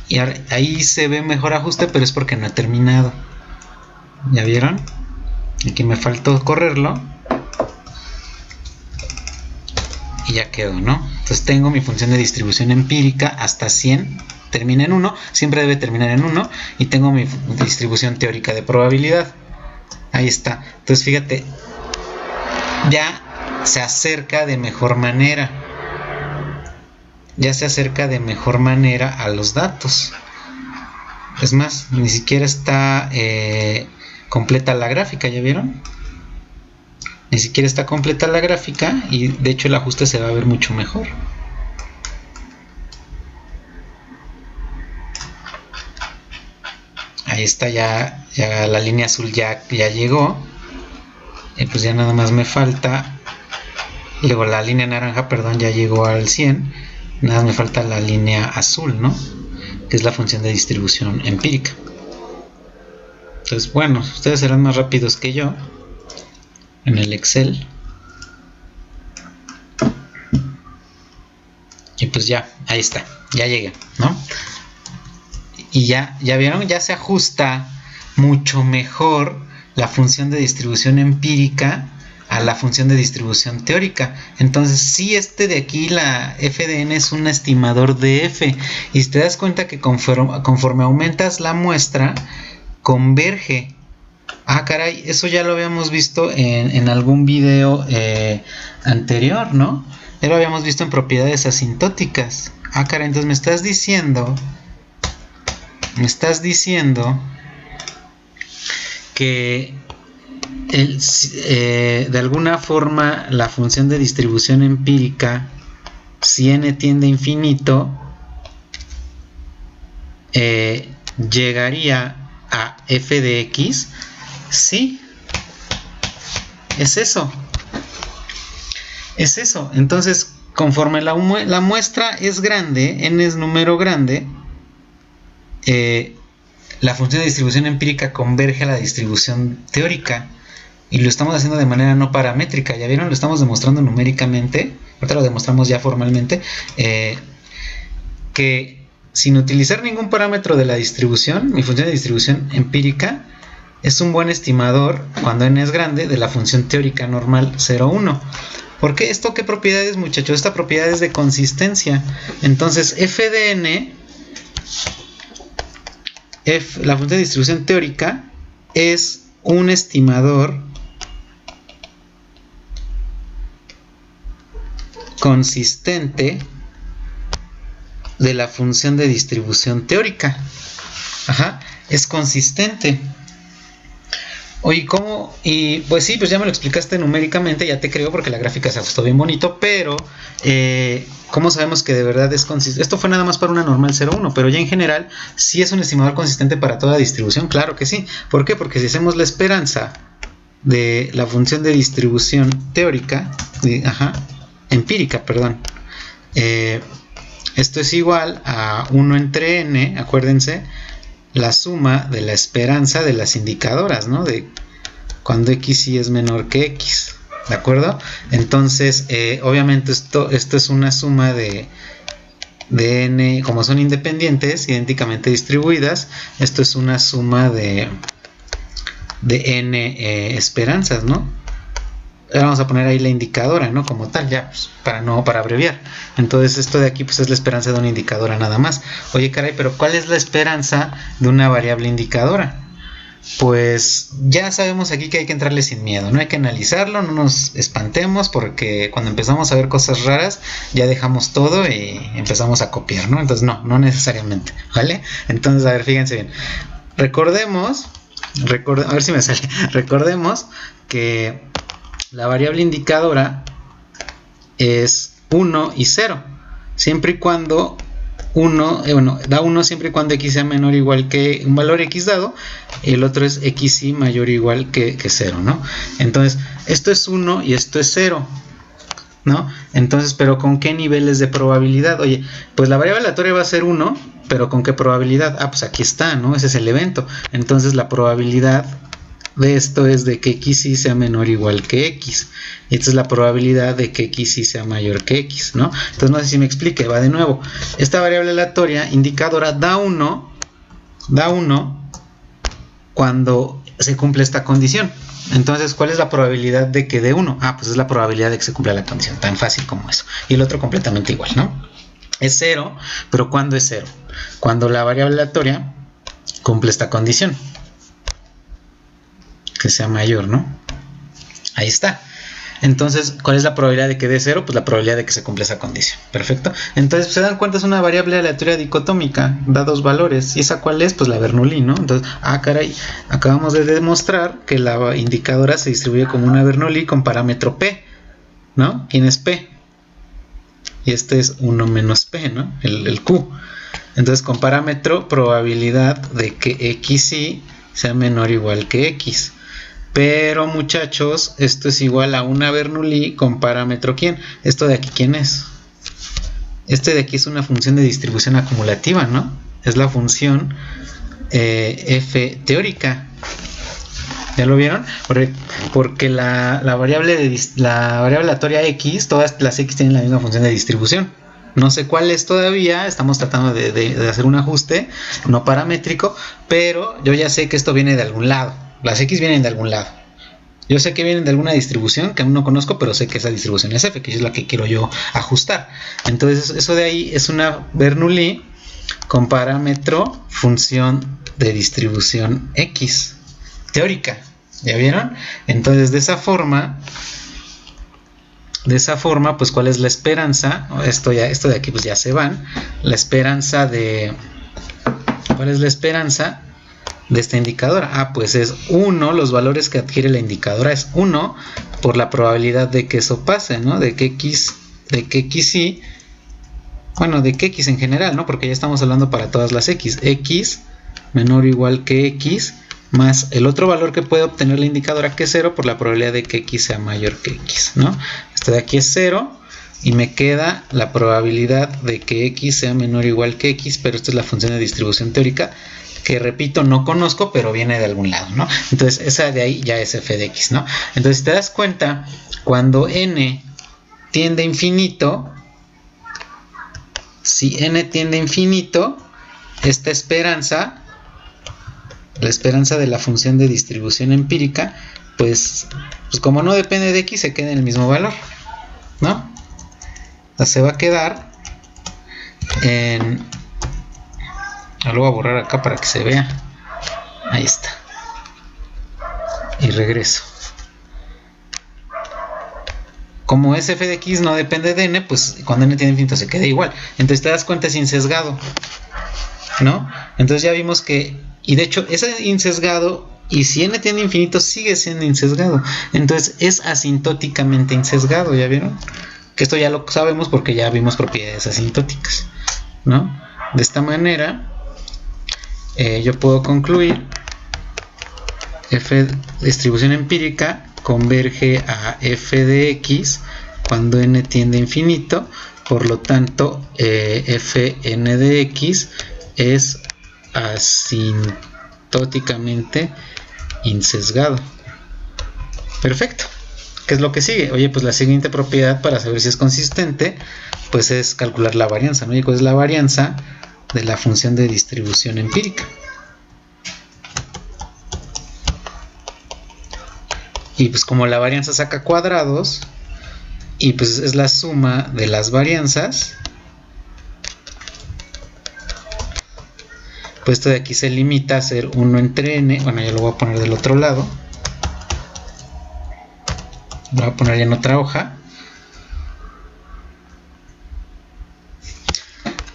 Y ahí se ve mejor ajuste, pero es porque no he terminado. ¿Ya vieron? Aquí me faltó correrlo. Y ya quedó, ¿no? Entonces tengo mi función de distribución empírica hasta 100. Termina en 1. Siempre debe terminar en 1. Y tengo mi distribución teórica de probabilidad. Ahí está. Entonces fíjate. Ya se acerca de mejor manera. Ya se acerca de mejor manera a los datos. Es más, ni siquiera está completa la gráfica, ¿ya vieron? Ni siquiera está completa la gráfica y de hecho el ajuste se va a ver mucho mejor. Ahí está, ya la línea azul ya llegó. Y pues ya nada más me falta, luego la línea naranja, perdón, ya llegó al 100. Nada más me falta la línea azul, ¿no? Que es la función de distribución empírica. Entonces, bueno, ustedes serán más rápidos que yo en el Excel. Y pues ya, ahí está, ya llega, ¿no? Y ya vieron, ya se ajusta mucho mejor la función de distribución empírica a la función de distribución teórica. Entonces, sí, de aquí, la FDN es un estimador de F. Y te das cuenta que conforme aumentas la muestra, converge. Ah, caray, eso ya lo habíamos visto en algún video anterior, ¿no? Ya lo habíamos visto en propiedades asintóticas. Ah, caray, entonces me estás diciendo que de alguna forma la función de distribución empírica, si n tiende a infinito, llegaría a f de x. Sí, es eso. Entonces, conforme la muestra es grande, n es número grande, la función de distribución empírica converge a la distribución teórica. Y lo estamos haciendo de manera no paramétrica. ¿Ya vieron? Lo estamos demostrando numéricamente. Ahorita lo demostramos ya formalmente. Que sin utilizar ningún parámetro de la distribución, mi función de distribución empírica es un buen estimador, cuando n es grande, de la función teórica normal 0, 1. ¿Por qué? ¿Esto qué propiedad es, muchachos? Esta propiedad es de consistencia. Entonces, f de n, la función de distribución teórica, es un estimador consistente de la función de distribución teórica. Ajá, es consistente. Oye, ¿cómo? Y pues sí, pues ya me lo explicaste numéricamente, ya te creo porque la gráfica se ajustó bien bonito, pero ¿cómo sabemos que de verdad es consistente? Esto fue nada más para una normal 0,1, pero ya en general, ¿sí es un estimador consistente para toda distribución? Claro que sí. ¿Por qué? Porque si hacemos la esperanza de la función de distribución teórica, empírica, perdón, esto es igual a 1 entre n, acuérdense, la suma de la esperanza de las indicadoras, ¿no? De cuando x y es menor que x, ¿de acuerdo? Entonces, obviamente esto es una suma de n, como son independientes, idénticamente distribuidas, esto es una suma de n esperanzas, ¿no? Vamos a poner ahí la indicadora, ¿no? Como tal, ya, pues, para abreviar. Entonces, esto de aquí, pues, es la esperanza de una indicadora nada más. Oye, caray, pero ¿cuál es la esperanza de una variable indicadora? Pues, ya sabemos aquí que hay que entrarle sin miedo, no hay que analizarlo, no nos espantemos, porque cuando empezamos a ver cosas raras, ya dejamos todo y empezamos a copiar, ¿no? Entonces, no necesariamente, ¿vale? Entonces, a ver, fíjense bien. Recordemos, a ver si me sale, recordemos que la variable indicadora es 1 y 0, siempre y cuando da 1 siempre y cuando x sea menor o igual que un valor x dado, y el otro es x y mayor o igual que 0, ¿no? Entonces, esto es 1 y esto es 0, ¿no? Entonces, ¿pero con qué niveles de probabilidad? Oye, pues la variable aleatoria va a ser 1, pero ¿con qué probabilidad? Ah, pues aquí está, ¿no? Ese es el evento. Entonces, la probabilidad de esto es de que x y sea menor o igual que x. Y esta es la probabilidad de que x y sea mayor que x, ¿no? Entonces no sé si me explique, va de nuevo. Esta variable aleatoria indicadora da 1 cuando se cumple esta condición. Entonces, ¿cuál es la probabilidad de que dé 1? Ah, pues es la probabilidad de que se cumpla la condición, tan fácil como eso. Y el otro completamente igual, ¿no? Es 0, pero ¿cuándo es 0? Cuando la variable aleatoria cumple esta condición, que sea mayor, ¿no? Ahí está. Entonces, ¿cuál es la probabilidad de que dé 0? Pues la probabilidad de que se cumpla esa condición. Perfecto. Entonces, se dan cuenta, es una variable aleatoria dicotómica, da dos valores. ¿Y esa cuál es? Pues la Bernoulli, ¿no? Entonces, caray, acabamos de demostrar que la indicadora se distribuye como una Bernoulli con parámetro P, ¿no? ¿Quién es P? Y este es 1 menos P, ¿no? El Q. Entonces, con parámetro probabilidad de que XY sea menor o igual que X. Pero, muchachos, esto es igual a una Bernoulli con parámetro ¿quién? Esto de aquí, ¿quién es? Este de aquí es una función de distribución acumulativa, ¿no? Es la función f teórica. ¿Ya lo vieron? Porque la variable aleatoria x, todas las x tienen la misma función de distribución. No sé cuál es todavía, estamos tratando de hacer un ajuste no paramétrico, pero yo ya sé que esto viene de algún lado. Las x vienen de algún lado. Yo sé que vienen de alguna distribución que aún no conozco, pero sé que esa distribución es f, que es la que quiero yo ajustar. Entonces, eso de ahí es una Bernoulli con parámetro función de distribución x teórica. ¿Ya vieron? Entonces, de esa forma, pues, ¿cuál es la esperanza? Esto de aquí, pues, ya se van. La esperanza de... ¿Cuál es la esperanza de esta indicadora? Pues es 1, los valores que adquiere la indicadora es 1 por la probabilidad de que eso pase, ¿no? De que XY, bueno, de que X en general, ¿no? Porque ya estamos hablando para todas las X. X menor o igual que X más el otro valor que puede obtener la indicadora, que es 0, por la probabilidad de que X sea mayor que X, ¿no? Esto de aquí es 0 y me queda la probabilidad de que X sea menor o igual que X, pero esta es la función de distribución teórica, que repito, no conozco, pero viene de algún lado, ¿no? Entonces, esa de ahí ya es f de x, ¿no? Entonces, si te das cuenta, cuando n tiende a infinito, si n tiende a infinito, esta esperanza, la esperanza de la función de distribución empírica, pues como no depende de x, se queda en el mismo valor, ¿no? Entonces, se va a quedar en... Lo voy a borrar acá para que se vea. Ahí está. Y regreso. Como es f de x no depende de n, pues cuando n tiene infinito se queda igual. Entonces te das cuenta, es insesgado, ¿no? Entonces ya vimos que... Y de hecho es insesgado, y si n tiene infinito sigue siendo insesgado. Entonces es asintóticamente insesgado, ¿ya vieron? Que esto ya lo sabemos porque ya vimos propiedades asintóticas, ¿no? De esta manera... yo puedo concluir f distribución empírica converge a f de x cuando n tiende a infinito, por lo tanto fn de x es asintóticamente insesgado. Perfecto. ¿Qué es lo que sigue? Oye, pues la siguiente propiedad para saber si es consistente, pues es calcular la varianza, ¿no? ¿Y cuál es la varianza de la función de distribución empírica? Y pues como la varianza saca cuadrados, y pues es la suma de las varianzas, pues esto de aquí se limita a ser 1 entre n. Bueno, yo lo voy a poner del otro lado. Lo voy a poner ya en otra hoja.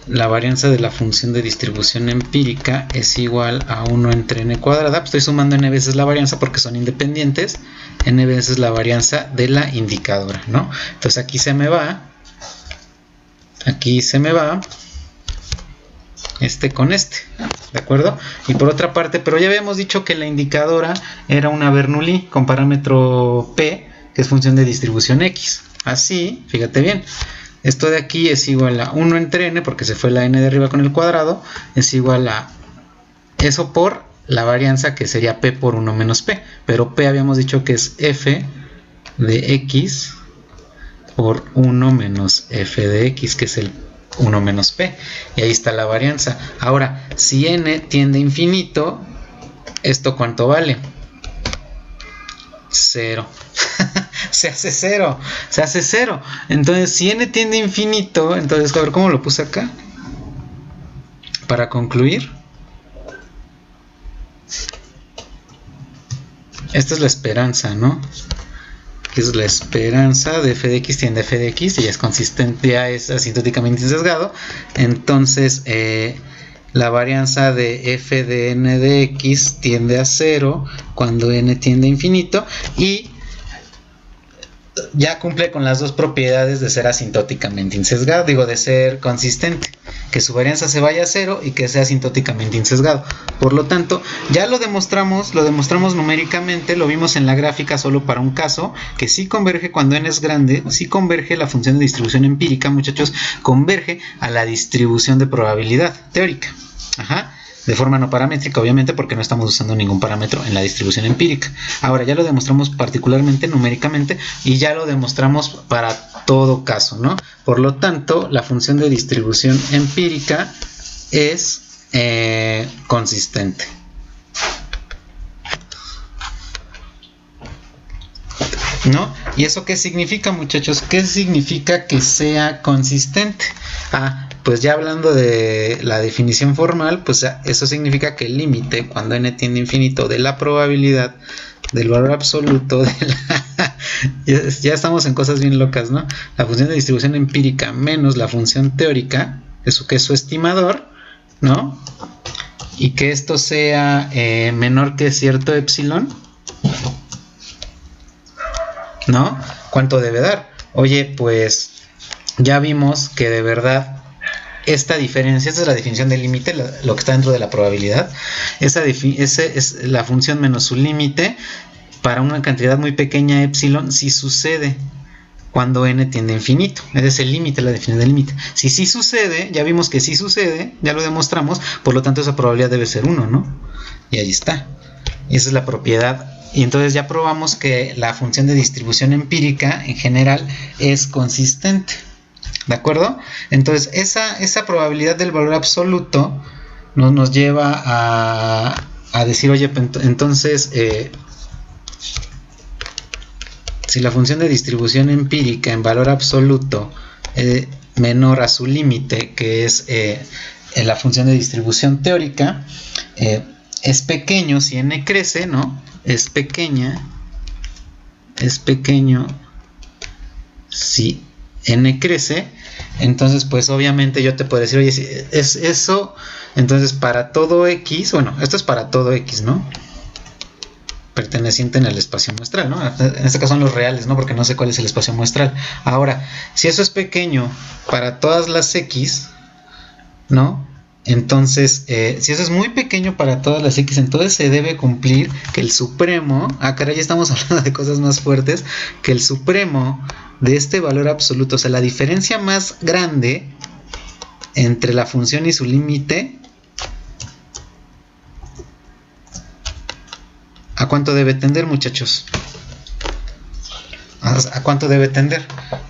La varianza de la función de distribución empírica es igual a 1 entre n cuadrada. Pues estoy sumando n veces la varianza porque son independientes. N veces la varianza de la indicadora, ¿no? Entonces aquí se me va. Aquí se me va este con este, ¿de acuerdo? Y por otra parte, pero ya habíamos dicho que la indicadora era una Bernoulli con parámetro P, que es función de distribución X. Así, fíjate bien. Esto de aquí es igual a 1 entre n, porque se fue la n de arriba con el cuadrado, es igual a eso por la varianza que sería p por 1 menos p, pero p habíamos dicho que es f de x por 1 menos f de x, que es el 1 menos p, y ahí está la varianza. Ahora, si n tiende a infinito, ¿esto cuánto vale? 0. Se hace 0. Se hace 0. Entonces, si n tiende a infinito, entonces, a ver cómo lo puse acá. Para concluir, esta es la esperanza, ¿no? que es la esperanza de f de x tiende a f de x y ya es consistente, ya es asintóticamente sesgado. Entonces la varianza de f de n de x tiende a 0 cuando n tiende a infinito y ya cumple con las dos propiedades de ser asintóticamente insesgado, digo, de ser consistente, que su varianza se vaya a 0 y que sea asintóticamente insesgado. Por lo tanto, ya lo demostramos numéricamente, lo vimos en la gráfica solo para un caso, que sí converge cuando n es grande, sí converge la función de distribución empírica, muchachos, converge a la distribución de probabilidad teórica. Ajá. De forma no paramétrica, obviamente, porque no estamos usando ningún parámetro en la distribución empírica. Ahora, ya lo demostramos particularmente numéricamente y ya lo demostramos para todo caso, ¿no? Por lo tanto, la función de distribución empírica es consistente. ¿No? ¿Y eso qué significa, muchachos? ¿Qué significa que sea consistente? Pues ya hablando de la definición formal, pues eso significa que el límite cuando n tiende a infinito de la probabilidad del valor absoluto de la ya estamos en cosas bien locas, ¿no? La función de distribución empírica menos la función teórica, eso que es su estimador, ¿no? Y que esto sea menor que cierto epsilon, ¿no? ¿Cuánto debe dar? Oye, pues ya vimos que de verdad esta diferencia, esta es la definición del límite, lo que está dentro de la probabilidad. Esa es la función menos su límite para una cantidad muy pequeña epsilon si sucede cuando n tiende a infinito. Ese es el límite, la definición del límite. Si sí sucede, ya vimos que sí sucede, ya lo demostramos, por lo tanto esa probabilidad debe ser 1, ¿no? Y ahí está. Y esa es la propiedad. Y entonces ya probamos que la función de distribución empírica en general es consistente. ¿De acuerdo? Entonces esa probabilidad del valor absoluto nos lleva a decir, oye, entonces si la función de distribución empírica en valor absoluto menor a su límite, que es la función de distribución teórica, es pequeño si n crece, ¿no? Es pequeño si n crece. Entonces pues obviamente yo te puedo decir, oye, si es eso, entonces para todo x, bueno, esto es para todo x, ¿no? Perteneciente en el espacio muestral, ¿no? En este caso son los reales, ¿no? Porque no sé cuál es el espacio muestral. Ahora, si eso es pequeño para todas las x, ¿no? Entonces, si eso es muy pequeño para todas las x, entonces se debe cumplir que el supremo, caray, ya estamos hablando de cosas más fuertes, que el supremo de este valor absoluto, o sea, la diferencia más grande entre la función y su límite, ¿a cuánto debe tender, muchachos? ¿A cuánto debe tender?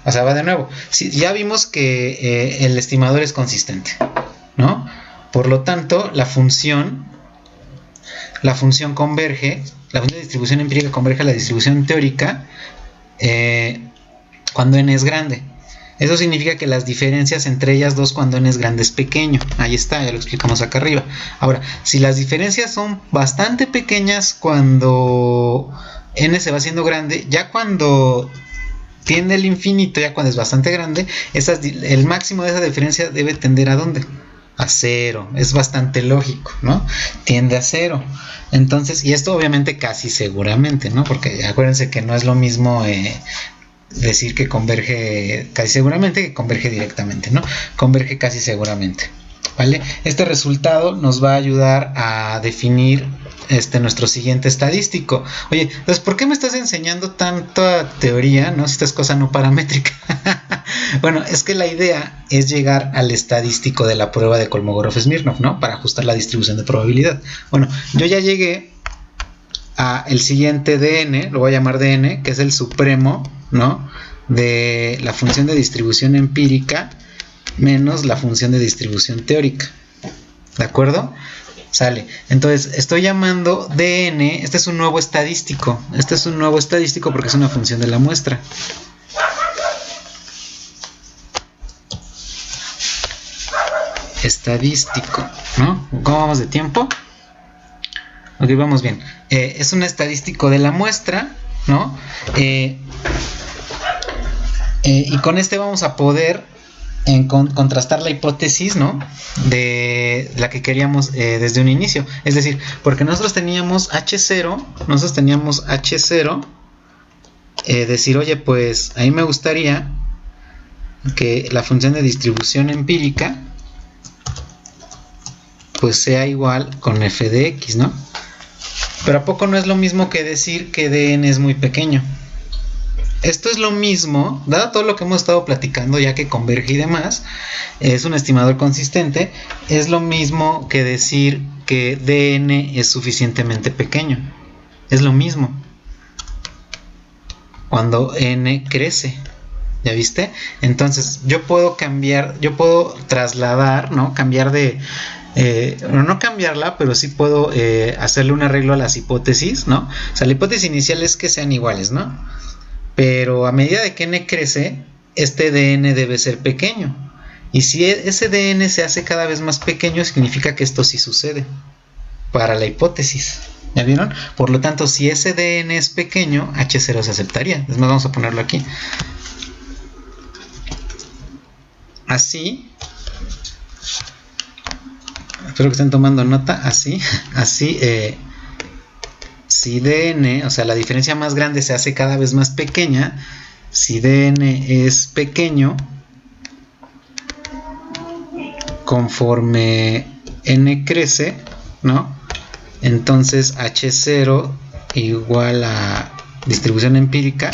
O sea, va de nuevo. Si, ya vimos que el estimador es consistente, ¿no? Por lo tanto, la función converge, la función de distribución empírica converge a la distribución teórica cuando n es grande. Eso significa que las diferencias entre ellas dos cuando n es grande es pequeño. Ahí está, ya lo explicamos acá arriba. Ahora, si las diferencias son bastante pequeñas cuando n se va haciendo grande, ya cuando tiende al infinito, ya cuando es bastante grande, el máximo de esa diferencia debe tender ¿a dónde? A 0. Es bastante lógico, ¿no? Tiende a 0. Entonces, y esto obviamente casi seguramente, ¿no? Porque acuérdense que no es lo mismo decir que converge casi seguramente que converge directamente, ¿no? Converge casi seguramente, ¿vale? Este resultado nos va a ayudar a definir nuestro siguiente estadístico. Oye, entonces, ¿por qué me estás enseñando tanta teoría, no? Si esta es cosa no paramétrica. Bueno, es que la idea es llegar al estadístico de la prueba de Kolmogorov-Smirnov, ¿no? Para ajustar la distribución de probabilidad. Bueno, yo ya llegué a el siguiente dn, lo voy a llamar dn, que es el supremo, ¿no? De la función de distribución empírica menos la función de distribución teórica. ¿De acuerdo? Sale. Entonces, estoy llamando dn, este es un nuevo estadístico. Este es un nuevo estadístico porque es una función de la muestra. Estadístico, ¿no? ¿Cómo vamos de tiempo? Ok, vamos bien. Es un estadístico de la muestra, ¿no? Y con este vamos a poder contrastar la hipótesis, ¿no? De la que queríamos desde un inicio. Es decir, porque nosotros teníamos H0, decir, oye, pues a mí me gustaría que la función de distribución empírica pues sea igual con f de x, ¿no? Pero ¿a poco no es lo mismo que decir que dn es muy pequeño? Esto es lo mismo, dado todo lo que hemos estado platicando, ya que converge y demás, es un estimador consistente, es lo mismo que decir que dn es suficientemente pequeño. Es lo mismo. Cuando n crece, ¿ya viste? Entonces yo puedo cambiar, yo puedo trasladar, ¿no? Cambiar de... no cambiarla, pero sí puedo hacerle un arreglo a las hipótesis, ¿no? O sea, la hipótesis inicial es que sean iguales, ¿no? Pero a medida de que n crece, este dn debe ser pequeño. Y si ese dn se hace cada vez más pequeño, significa que esto sí sucede para la hipótesis. ¿Ya vieron? Por lo tanto, si ese dn es pequeño, H0 se aceptaría. Es más, vamos a ponerlo aquí. Así. Espero que estén tomando nota. Así. Si dn, o sea, la diferencia más grande se hace cada vez más pequeña. Si dn es pequeño, conforme n crece, ¿no? Entonces H0 igual a distribución empírica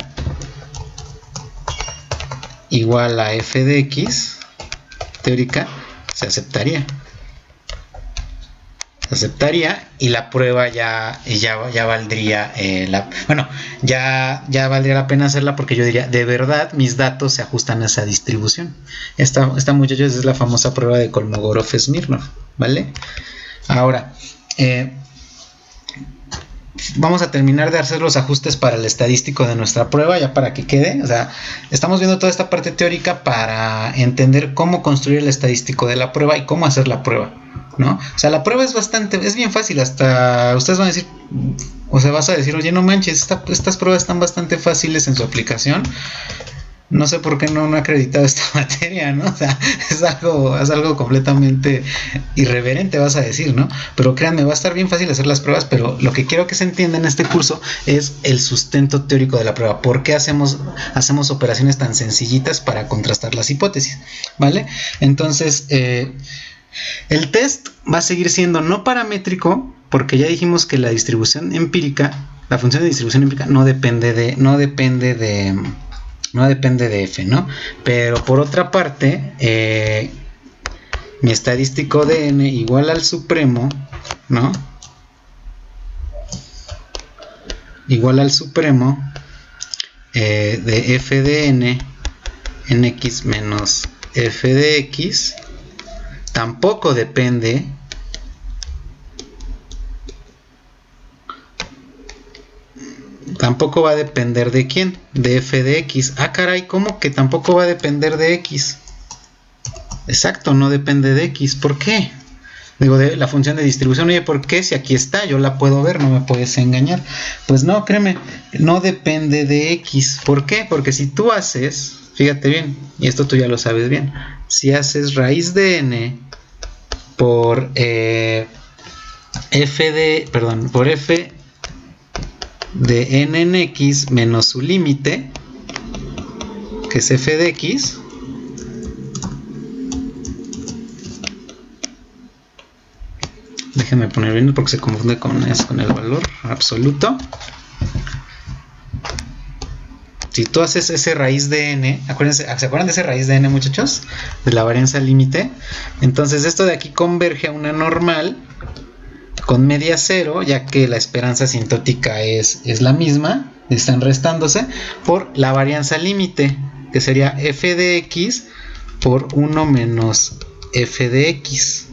igual a f de x teórica se aceptaría. Y la prueba ya valdría ya valdría la pena hacerla, porque yo diría, de verdad mis datos se ajustan a esa distribución. Esta muchachos es la famosa prueba de Kolmogorov-Smirnov, ¿vale? Ahora vamos a terminar de hacer los ajustes para el estadístico de nuestra prueba, ya para que quede. O sea, estamos viendo toda esta parte teórica para entender cómo construir el estadístico de la prueba y cómo hacer la prueba, ¿no? O sea, la prueba es bien fácil. Hasta ustedes van a decir, o sea, vas a decir, oye, no manches, estas pruebas están bastante fáciles en su aplicación. No sé por qué no he acreditado esta materia, ¿no? O sea, es algo completamente irreverente, vas a decir, ¿no? Pero créanme, va a estar bien fácil hacer las pruebas, pero lo que quiero que se entienda en este curso es el sustento teórico de la prueba. ¿Por qué hacemos operaciones tan sencillitas para contrastar las hipótesis? ¿Vale? Entonces, el test va a seguir siendo no paramétrico, porque ya dijimos que la distribución empírica, la función de distribución empírica no depende de f, ¿no? Pero por otra parte, mi estadístico de n igual al supremo, ¿no? Igual al supremo de f de n en x menos f de x tampoco depende tampoco va a depender de quién, de f de x. Ah, caray, ¿cómo que tampoco va a depender de x? Exacto, no depende de x. ¿Por qué? Digo, de la función de distribución. Oye, ¿por qué? Si aquí está, yo la puedo ver, no me puedes engañar. Pues no, créeme, no depende de x. ¿Por qué? Porque si tú haces, fíjate bien, y esto tú ya lo sabes bien, si haces raíz de n por f de n en x menos su límite, que es f de x, déjenme poner bien porque se confunde con el valor absoluto. Si tú haces ese raíz de n, ¿se acuerdan de ese raíz de n, muchachos? De la varianza límite. Entonces esto de aquí converge a una normal con media cero, ya que la esperanza asintótica es la misma, están restándose, por la varianza límite, que sería f de x por 1 menos f de x.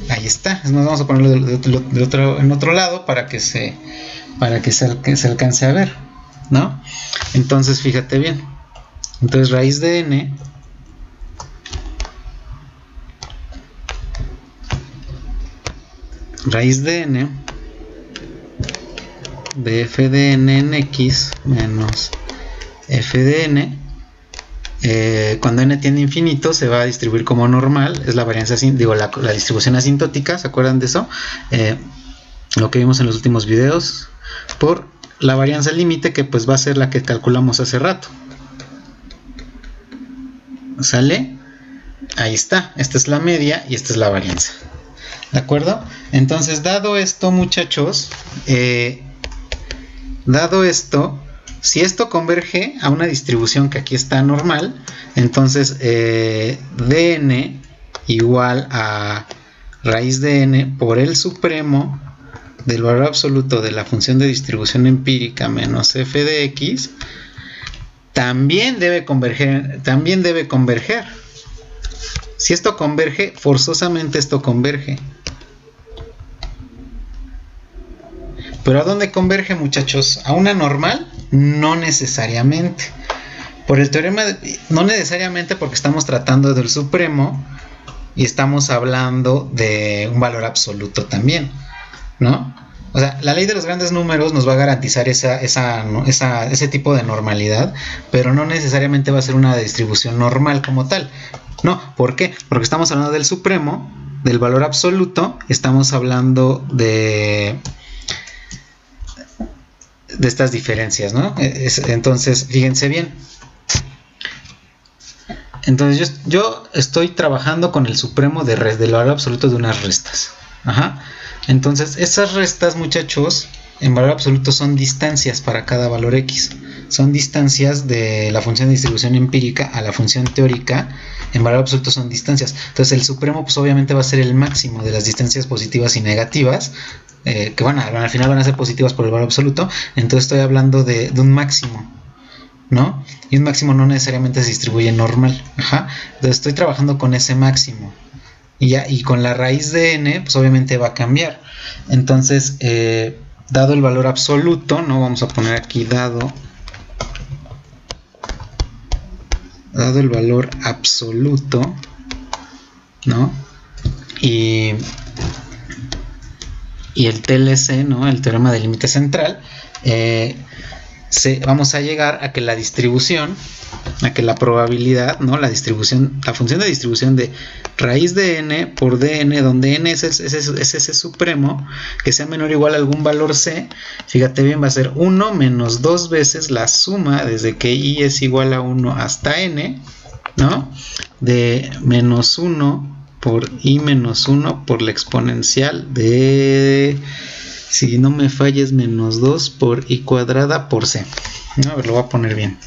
Ahí está. Nos vamos a ponerlo en otro lado para que se alcance a ver, ¿no? Entonces fíjate bien. Entonces raíz de n de f de n en x menos f de n, cuando n tiende a infinito se va a distribuir como normal, es la varianza, la distribución asintótica, ¿se acuerdan de eso? Lo que vimos en los últimos videos, por la varianza límite, que pues va a ser la que calculamos hace rato. ¿Sale? Ahí está, esta es la media y esta es la varianza. ¿De acuerdo? Entonces, dado esto, muchachos, si esto converge a una distribución que aquí está normal, entonces dn igual a raíz de n por el supremo del valor absoluto de la función de distribución empírica menos f de x, también debe converger. Si esto converge, forzosamente esto converge. ¿Pero a dónde converge, muchachos? ¿A una normal? No necesariamente. Por el teorema, no necesariamente, porque estamos tratando del supremo y estamos hablando de un valor absoluto también, ¿no? O sea, la ley de los grandes números nos va a garantizar ese tipo de normalidad, pero no necesariamente va a ser una distribución normal como tal. No, ¿por qué? Porque estamos hablando del supremo, del valor absoluto, estamos hablando de estas diferencias, ¿no? Entonces, fíjense bien. Entonces, yo estoy trabajando con el supremo del valor absoluto de unas restas. Ajá. Entonces, esas restas, muchachos, en valor absoluto son distancias para cada valor x. Son distancias de la función de distribución empírica a la función teórica. En valor absoluto son distancias. Entonces, el supremo, pues obviamente va a ser el máximo de las distancias positivas y negativas, que al final van a ser positivas por el valor absoluto. Entonces, estoy hablando de un máximo, ¿no? Y un máximo no necesariamente se distribuye normal. Ajá. Entonces, estoy trabajando con ese máximo. Y con la raíz de n, pues obviamente va a cambiar. Entonces, dado el valor absoluto, ¿no? Vamos a poner aquí dado el valor absoluto, ¿no? Y el TLC, ¿no? El teorema del límite central, vamos a llegar a que la distribución, a que la probabilidad, ¿no? La función de distribución de raíz de n por dn, donde n es ese supremo, que sea menor o igual a algún valor c, fíjate bien, va a ser 1 menos 2 veces la suma desde que i es igual a 1 hasta n, ¿no? De menos 1 por i menos 1 por la exponencial de, si no me falla, es menos 2 por i cuadrada por c. ¿No? A ver, lo voy a poner bien.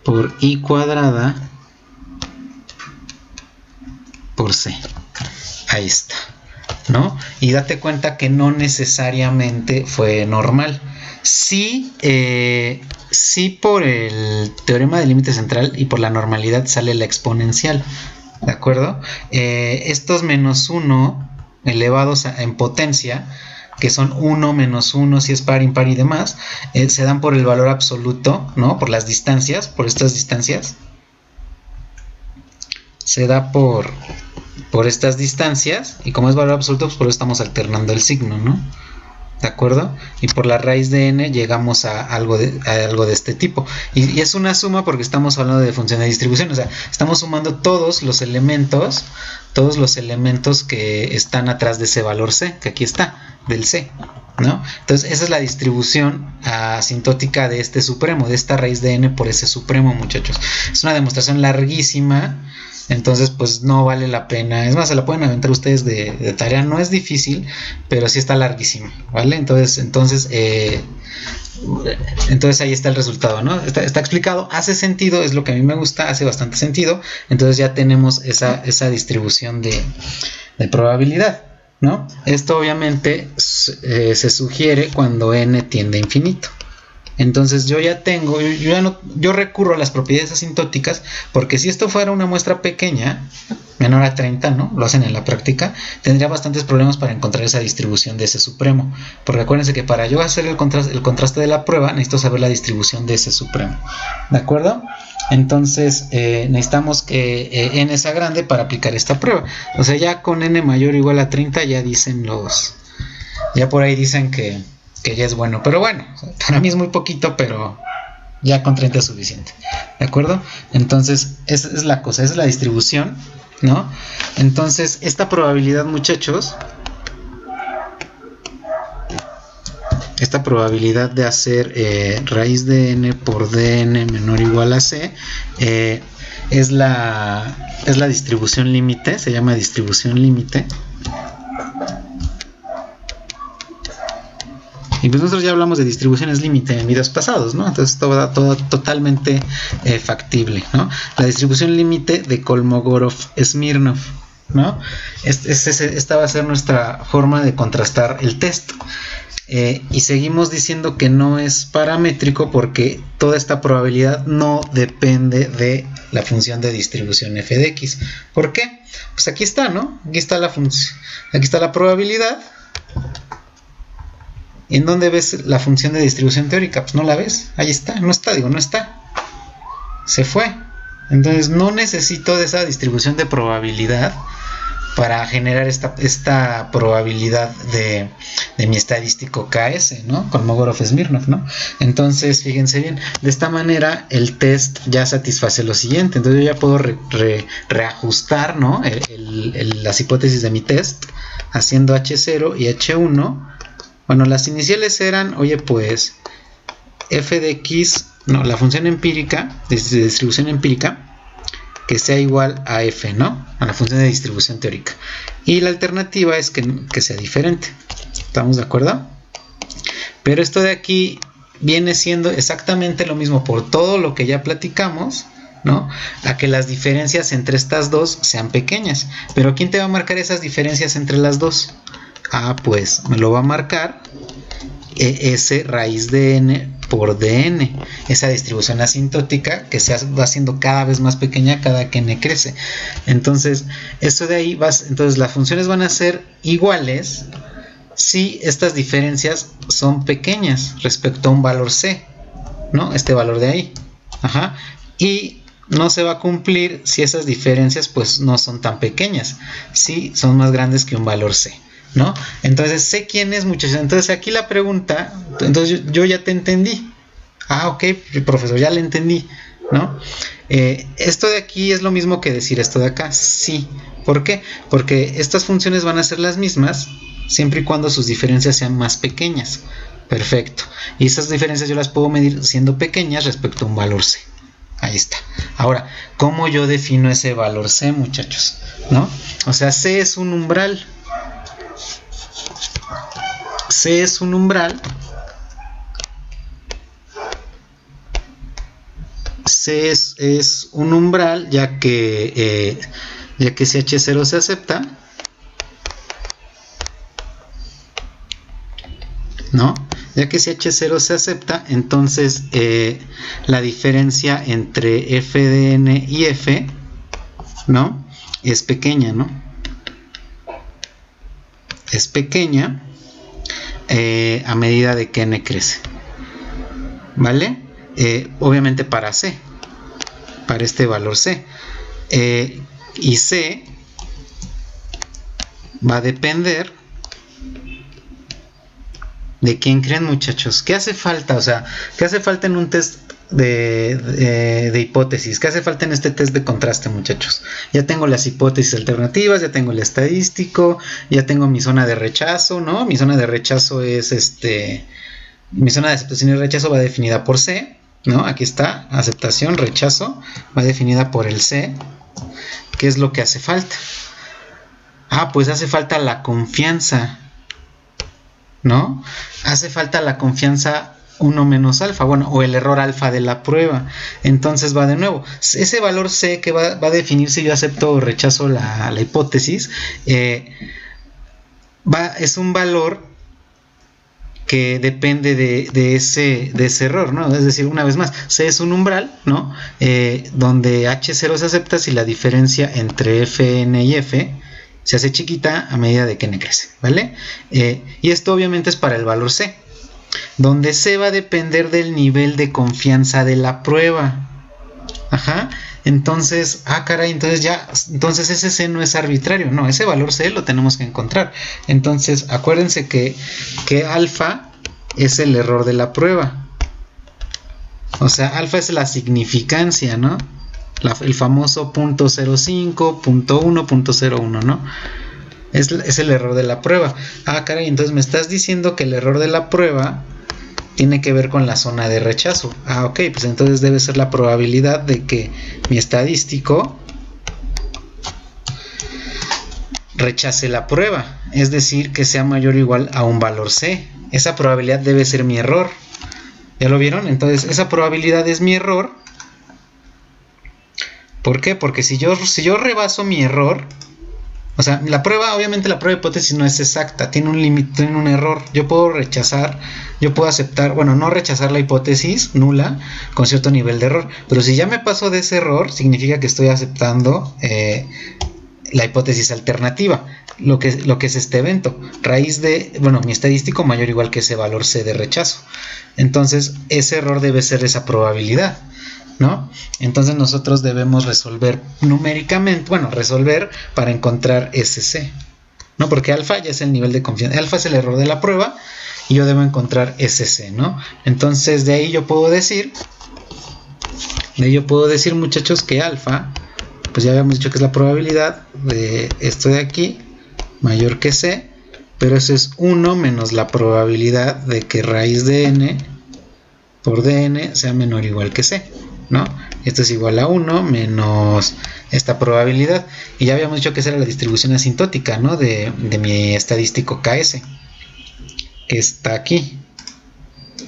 Por i cuadrada por c. Ahí está, ¿no? Y date cuenta que no necesariamente fue normal. Sí, por el teorema del límite central y por la normalidad sale la exponencial, ¿de acuerdo? Estos menos 1 elevados en potencia, que son 1 menos 1 si es par, impar y demás, se dan por el valor absoluto, ¿no? Por las distancias, por estas distancias. Se da por estas distancias, y como es valor absoluto, pues por eso estamos alternando el signo, ¿no? ¿De acuerdo? Y por la raíz de n llegamos a algo de este tipo. Y es una suma porque estamos hablando de función de distribución. O sea, estamos sumando todos los elementos que están atrás de ese valor c, que aquí está, del c, ¿no? Entonces, esa es la distribución asintótica de este supremo, de esta raíz de n por ese supremo, muchachos. Es una demostración larguísima. Entonces, pues no vale la pena. Es más, se la pueden aventar ustedes de tarea. No es difícil, pero sí está larguísima, ¿vale? Entonces ahí está el resultado, ¿no? Está explicado, hace sentido, es lo que a mí me gusta, hace bastante sentido. Entonces ya tenemos esa distribución de probabilidad, ¿no? Esto obviamente se sugiere cuando n tiende a infinito. Entonces yo recurro a las propiedades asintóticas, porque si esto fuera una muestra pequeña, menor a 30, ¿no? Lo hacen en la práctica, tendría bastantes problemas para encontrar esa distribución de ese supremo, porque acuérdense que para yo hacer el contraste de la prueba necesito saber la distribución de ese supremo, ¿de acuerdo? Entonces necesitamos que n sea grande para aplicar esta prueba. O sea, ya con n mayor o igual a 30 ya dicen ya por ahí dicen que ya es bueno. Pero bueno, para mí es muy poquito, pero ya con 30 es suficiente. ¿De acuerdo? Entonces, esa es la cosa, esa es la distribución, ¿no? Entonces, esta probabilidad, muchachos, esta probabilidad de hacer raíz de n por dn menor o igual a c es la distribución límite, se llama distribución límite. Y pues nosotros ya hablamos de distribuciones límite en videos pasados, ¿no? Entonces todo totalmente factible, ¿no? La distribución límite de Kolmogorov-Smirnov, ¿no? Esta va a ser nuestra forma de contrastar el test. Y seguimos diciendo que no es paramétrico porque toda esta probabilidad no depende de la función de distribución f de x. ¿Por qué? Pues aquí está, ¿no? Aquí está la función, aquí está la probabilidad. ¿En dónde ves la función de distribución teórica? Pues no la ves, ahí está, no está. Se fue. Entonces no necesito de esa distribución de probabilidad para generar esta probabilidad de mi estadístico KS, ¿no? Kolmogorov-Smirnov, ¿no? Entonces, fíjense bien, de esta manera el test ya satisface lo siguiente. Entonces yo ya puedo reajustar, ¿no? Las hipótesis de mi test haciendo H0 y H1. Bueno, las iniciales eran, oye, pues f de x, no, la función empírica, de distribución empírica, que sea igual a f, ¿no? A la función de distribución teórica. Y la alternativa es que sea diferente. ¿Estamos de acuerdo? Pero esto de aquí viene siendo exactamente lo mismo por todo lo que ya platicamos, ¿no? A que las diferencias entre estas dos sean pequeñas. Pero ¿quién te va a marcar esas diferencias entre las dos? Ah, pues me lo va a marcar S raíz de n por dn, esa distribución asintótica que se va haciendo cada vez más pequeña cada que n crece. Entonces, esto de ahí entonces las funciones van a ser iguales si estas diferencias son pequeñas respecto a un valor c, ¿no? Este valor de ahí. Ajá. Y no se va a cumplir si esas diferencias pues no son tan pequeñas, si son más grandes que un valor c, ¿no? Entonces sé quién es, muchachos. Entonces aquí la pregunta, entonces yo ya te entendí. Ah, ok, profesor, ya le entendí, ¿no? Esto de aquí es lo mismo que decir esto de acá, sí. ¿Por qué? Porque estas funciones van a ser las mismas siempre y cuando sus diferencias sean más pequeñas. Perfecto. Y esas diferencias yo las puedo medir siendo pequeñas respecto a un valor c. Ahí está. Ahora, ¿cómo yo defino ese valor c, muchachos? ¿No? O sea, c es un umbral. C es un umbral. C es un umbral ya que si H0 se acepta, ¿no? Ya que si H0 se acepta, entonces la diferencia entre f de n y f, ¿no? Es pequeña, ¿no? Es pequeña a medida de que n crece, ¿vale? Obviamente para c, para este valor c, y c va a depender de quién creen, muchachos. ¿Qué hace falta? O sea, ¿qué hace falta en un test de hipótesis? ¿Qué hace falta en este test de contraste, muchachos? Ya tengo las hipótesis alternativas, ya tengo el estadístico, ya tengo mi zona de rechazo, ¿no? Mi zona de rechazo es mi zona de aceptación y rechazo va definida por C, ¿no? Aquí está, aceptación, rechazo, va definida por el C. ¿Qué es lo que hace falta? Ah, pues hace falta la confianza, ¿no? Hace falta la confianza 1 menos alfa, bueno, o el error alfa de la prueba. Entonces va de nuevo, ese valor C que va a definir si yo acepto o rechazo la hipótesis, es un valor que depende de ese error, ¿no? Es decir, una vez más, C es un umbral, ¿no? Donde H0 se acepta si la diferencia entre Fn y F se hace chiquita a medida de que n crece, ¿vale? Y esto obviamente es para el valor C, donde C va a depender del nivel de confianza de la prueba. Ajá, entonces, caray, entonces ese C no es arbitrario, no, ese valor C lo tenemos que encontrar. Entonces, acuérdense que alfa es el error de la prueba. O sea, alfa es la significancia, ¿no? El famoso .05, .1, .01, ¿no? Es el error de la prueba. Caray, entonces me estás diciendo que el error de la prueba tiene que ver con la zona de rechazo. Ok, pues entonces debe ser la probabilidad de que mi estadístico rechace la prueba, es decir, que sea mayor o igual a un valor C. Esa probabilidad debe ser mi error. ¿Ya lo vieron? Entonces esa probabilidad es mi error. ¿Por qué? Porque si yo rebaso mi error, o sea, la prueba, obviamente la prueba de hipótesis no es exacta, tiene un límite, tiene un error. Yo puedo aceptar, bueno, no rechazar la hipótesis nula con cierto nivel de error, pero si ya me paso de ese error, significa que estoy aceptando la hipótesis alternativa, lo que es este evento, raíz de, bueno, mi estadístico mayor o igual que ese valor C de rechazo. Entonces, ese error debe ser esa probabilidad, ¿no? Entonces nosotros debemos resolver numéricamente, bueno, resolver para encontrar ese C, ¿no? Porque alfa ya es el nivel de confianza, alfa es el error de la prueba y yo debo encontrar ese C, ¿no? Entonces de ahí yo puedo decir, muchachos, que alfa, pues ya habíamos dicho que es la probabilidad de esto de aquí mayor que C, pero eso es 1 menos la probabilidad de que raíz de n por dn sea menor o igual que C, ¿no? Esto es igual a 1 menos esta probabilidad. Y ya habíamos dicho que esa era la distribución asintótica, ¿no? De mi estadístico KS, que está aquí,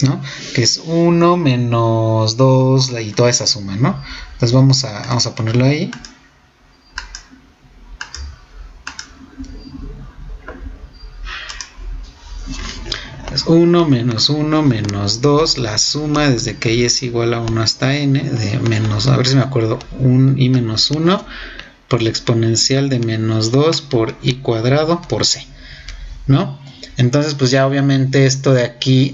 ¿no? Que es 1 menos 2 y toda esa suma, ¿no? Entonces vamos a ponerlo ahí. Es 1 menos 2, la suma desde que y es igual a 1 hasta n de menos, a ver si me acuerdo, 1 y menos 1 por la exponencial de menos 2 por i cuadrado por c, ¿no? Entonces pues ya obviamente esto de aquí,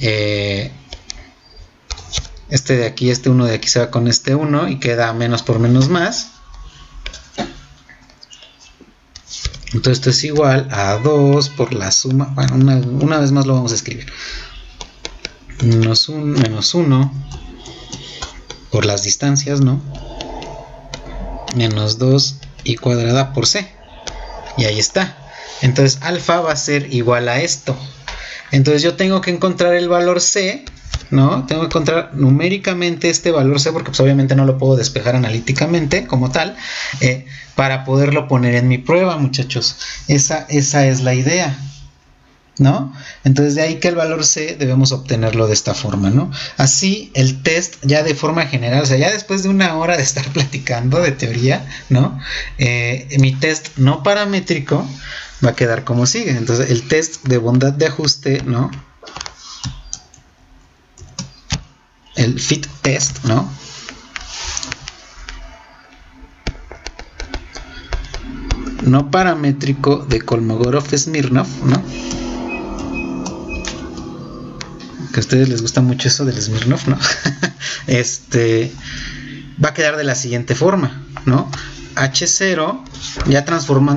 este 1 de aquí se va con este 1 y queda menos por menos más. Entonces esto es igual a 2 por la suma, bueno, una vez más lo vamos a escribir, menos 1 por las distancias, ¿no? Menos 2 y cuadrada por c, y ahí está. Entonces alfa va a ser igual a esto. Entonces yo tengo que encontrar el valor c, ¿no? Tengo que encontrar numéricamente este valor c, porque pues obviamente no lo puedo despejar analíticamente como tal, para poderlo poner en mi prueba, muchachos. Esa es la idea, ¿no? Entonces de ahí que el valor C debemos obtenerlo de esta forma, ¿no? Así el test ya de forma general, o sea, ya después de una hora de estar platicando de teoría, ¿no? Mi test no paramétrico va a quedar como sigue. Entonces el test de bondad de ajuste, ¿no? El fit test, ¿no? No paramétrico de Kolmogorov-Smirnov, ¿no? Que a ustedes les gusta mucho eso del Smirnov, ¿no? Va a quedar de la siguiente forma, ¿no? H0,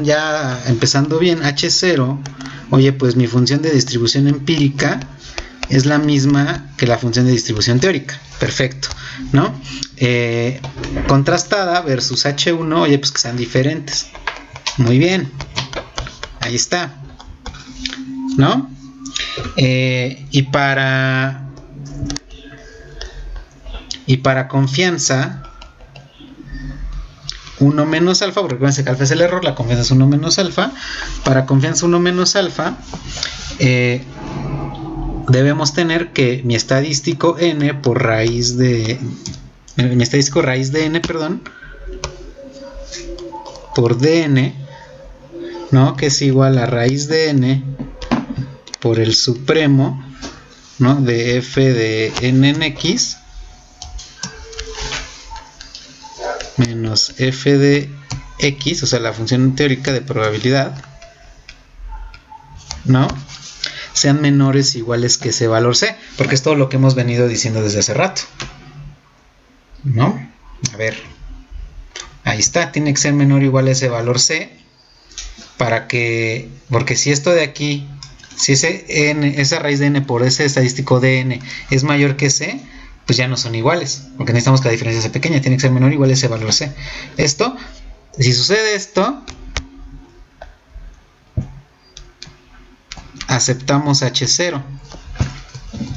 ya empezando bien, H0, oye, pues mi función de distribución empírica es la misma que la función de distribución teórica, perfecto, ¿no? Contrastada versus H1, oye, pues que sean diferentes, muy bien, ahí está, ¿no? Y para confianza, 1 menos alfa, porque recuerden que alfa es el error, la confianza es 1 menos alfa. Para confianza 1 menos alfa, debemos tener que mi estadístico n por raíz de... Mi estadístico raíz de n, perdón, por dn, ¿no? Que es igual a raíz de n por el supremo, ¿no? De f de n en x menos f de x, o sea, la función teórica de probabilidad, ¿no? Sean menores o iguales que ese valor c, porque es todo lo que hemos venido diciendo desde hace rato, ¿no? A ver, Ahí está, tiene que ser menor o igual a ese valor C, porque si esto de aquí, si esa raíz de n por ese estadístico de n es mayor que C, pues ya no son iguales, porque necesitamos que la diferencia sea pequeña, tiene que ser menor o igual a ese valor C. Esto, si sucede esto, aceptamos H0,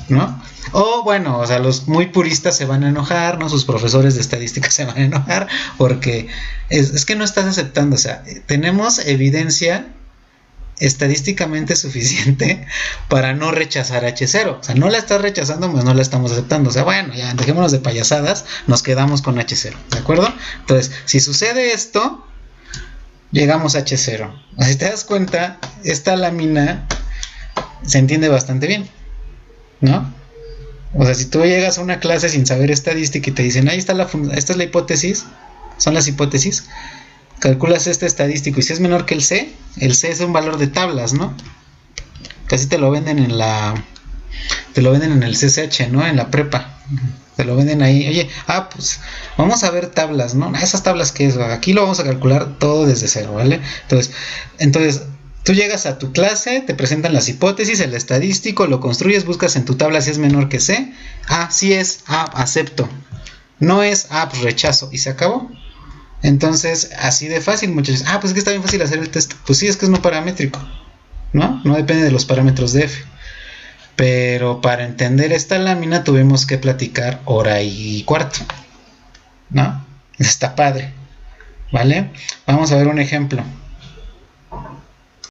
¿no? O bueno, o sea, los muy puristas se van a enojar, ¿no? Sus profesores de estadística se van a enojar porque es que no estás aceptando, o sea, tenemos evidencia estadísticamente suficiente para no rechazar H0, o sea, no la estás rechazando, pues no la estamos aceptando, o sea, bueno, ya dejémonos de payasadas, nos quedamos con H0, ¿de acuerdo? Entonces, si sucede esto, llegamos a H0. Si te das cuenta, esta lámina se entiende bastante bien, ¿no? O sea, si tú llegas a una clase sin saber estadística y te dicen, ahí está esta es la hipótesis, son las hipótesis, calculas este estadístico y si es menor que el C es un valor de tablas, ¿no? Casi te lo venden en el CCH, ¿no? En la prepa. Te lo venden ahí. Oye, pues vamos a ver tablas, ¿no? Esas tablas que es, aquí lo vamos a calcular todo desde cero, ¿vale? Entonces, tú llegas a tu clase, te presentan las hipótesis, el estadístico, lo construyes, buscas en tu tabla si es menor que C. Sí es, acepto. No es, pues rechazo. Y se acabó. Entonces, así de fácil, muchachos. Pues es que está bien fácil hacer el test. Pues sí, es que es no paramétrico, ¿no? No depende de los parámetros de F. Pero para entender esta lámina tuvimos que platicar hora y cuarto, ¿no? Está padre, ¿vale? Vamos a ver un ejemplo.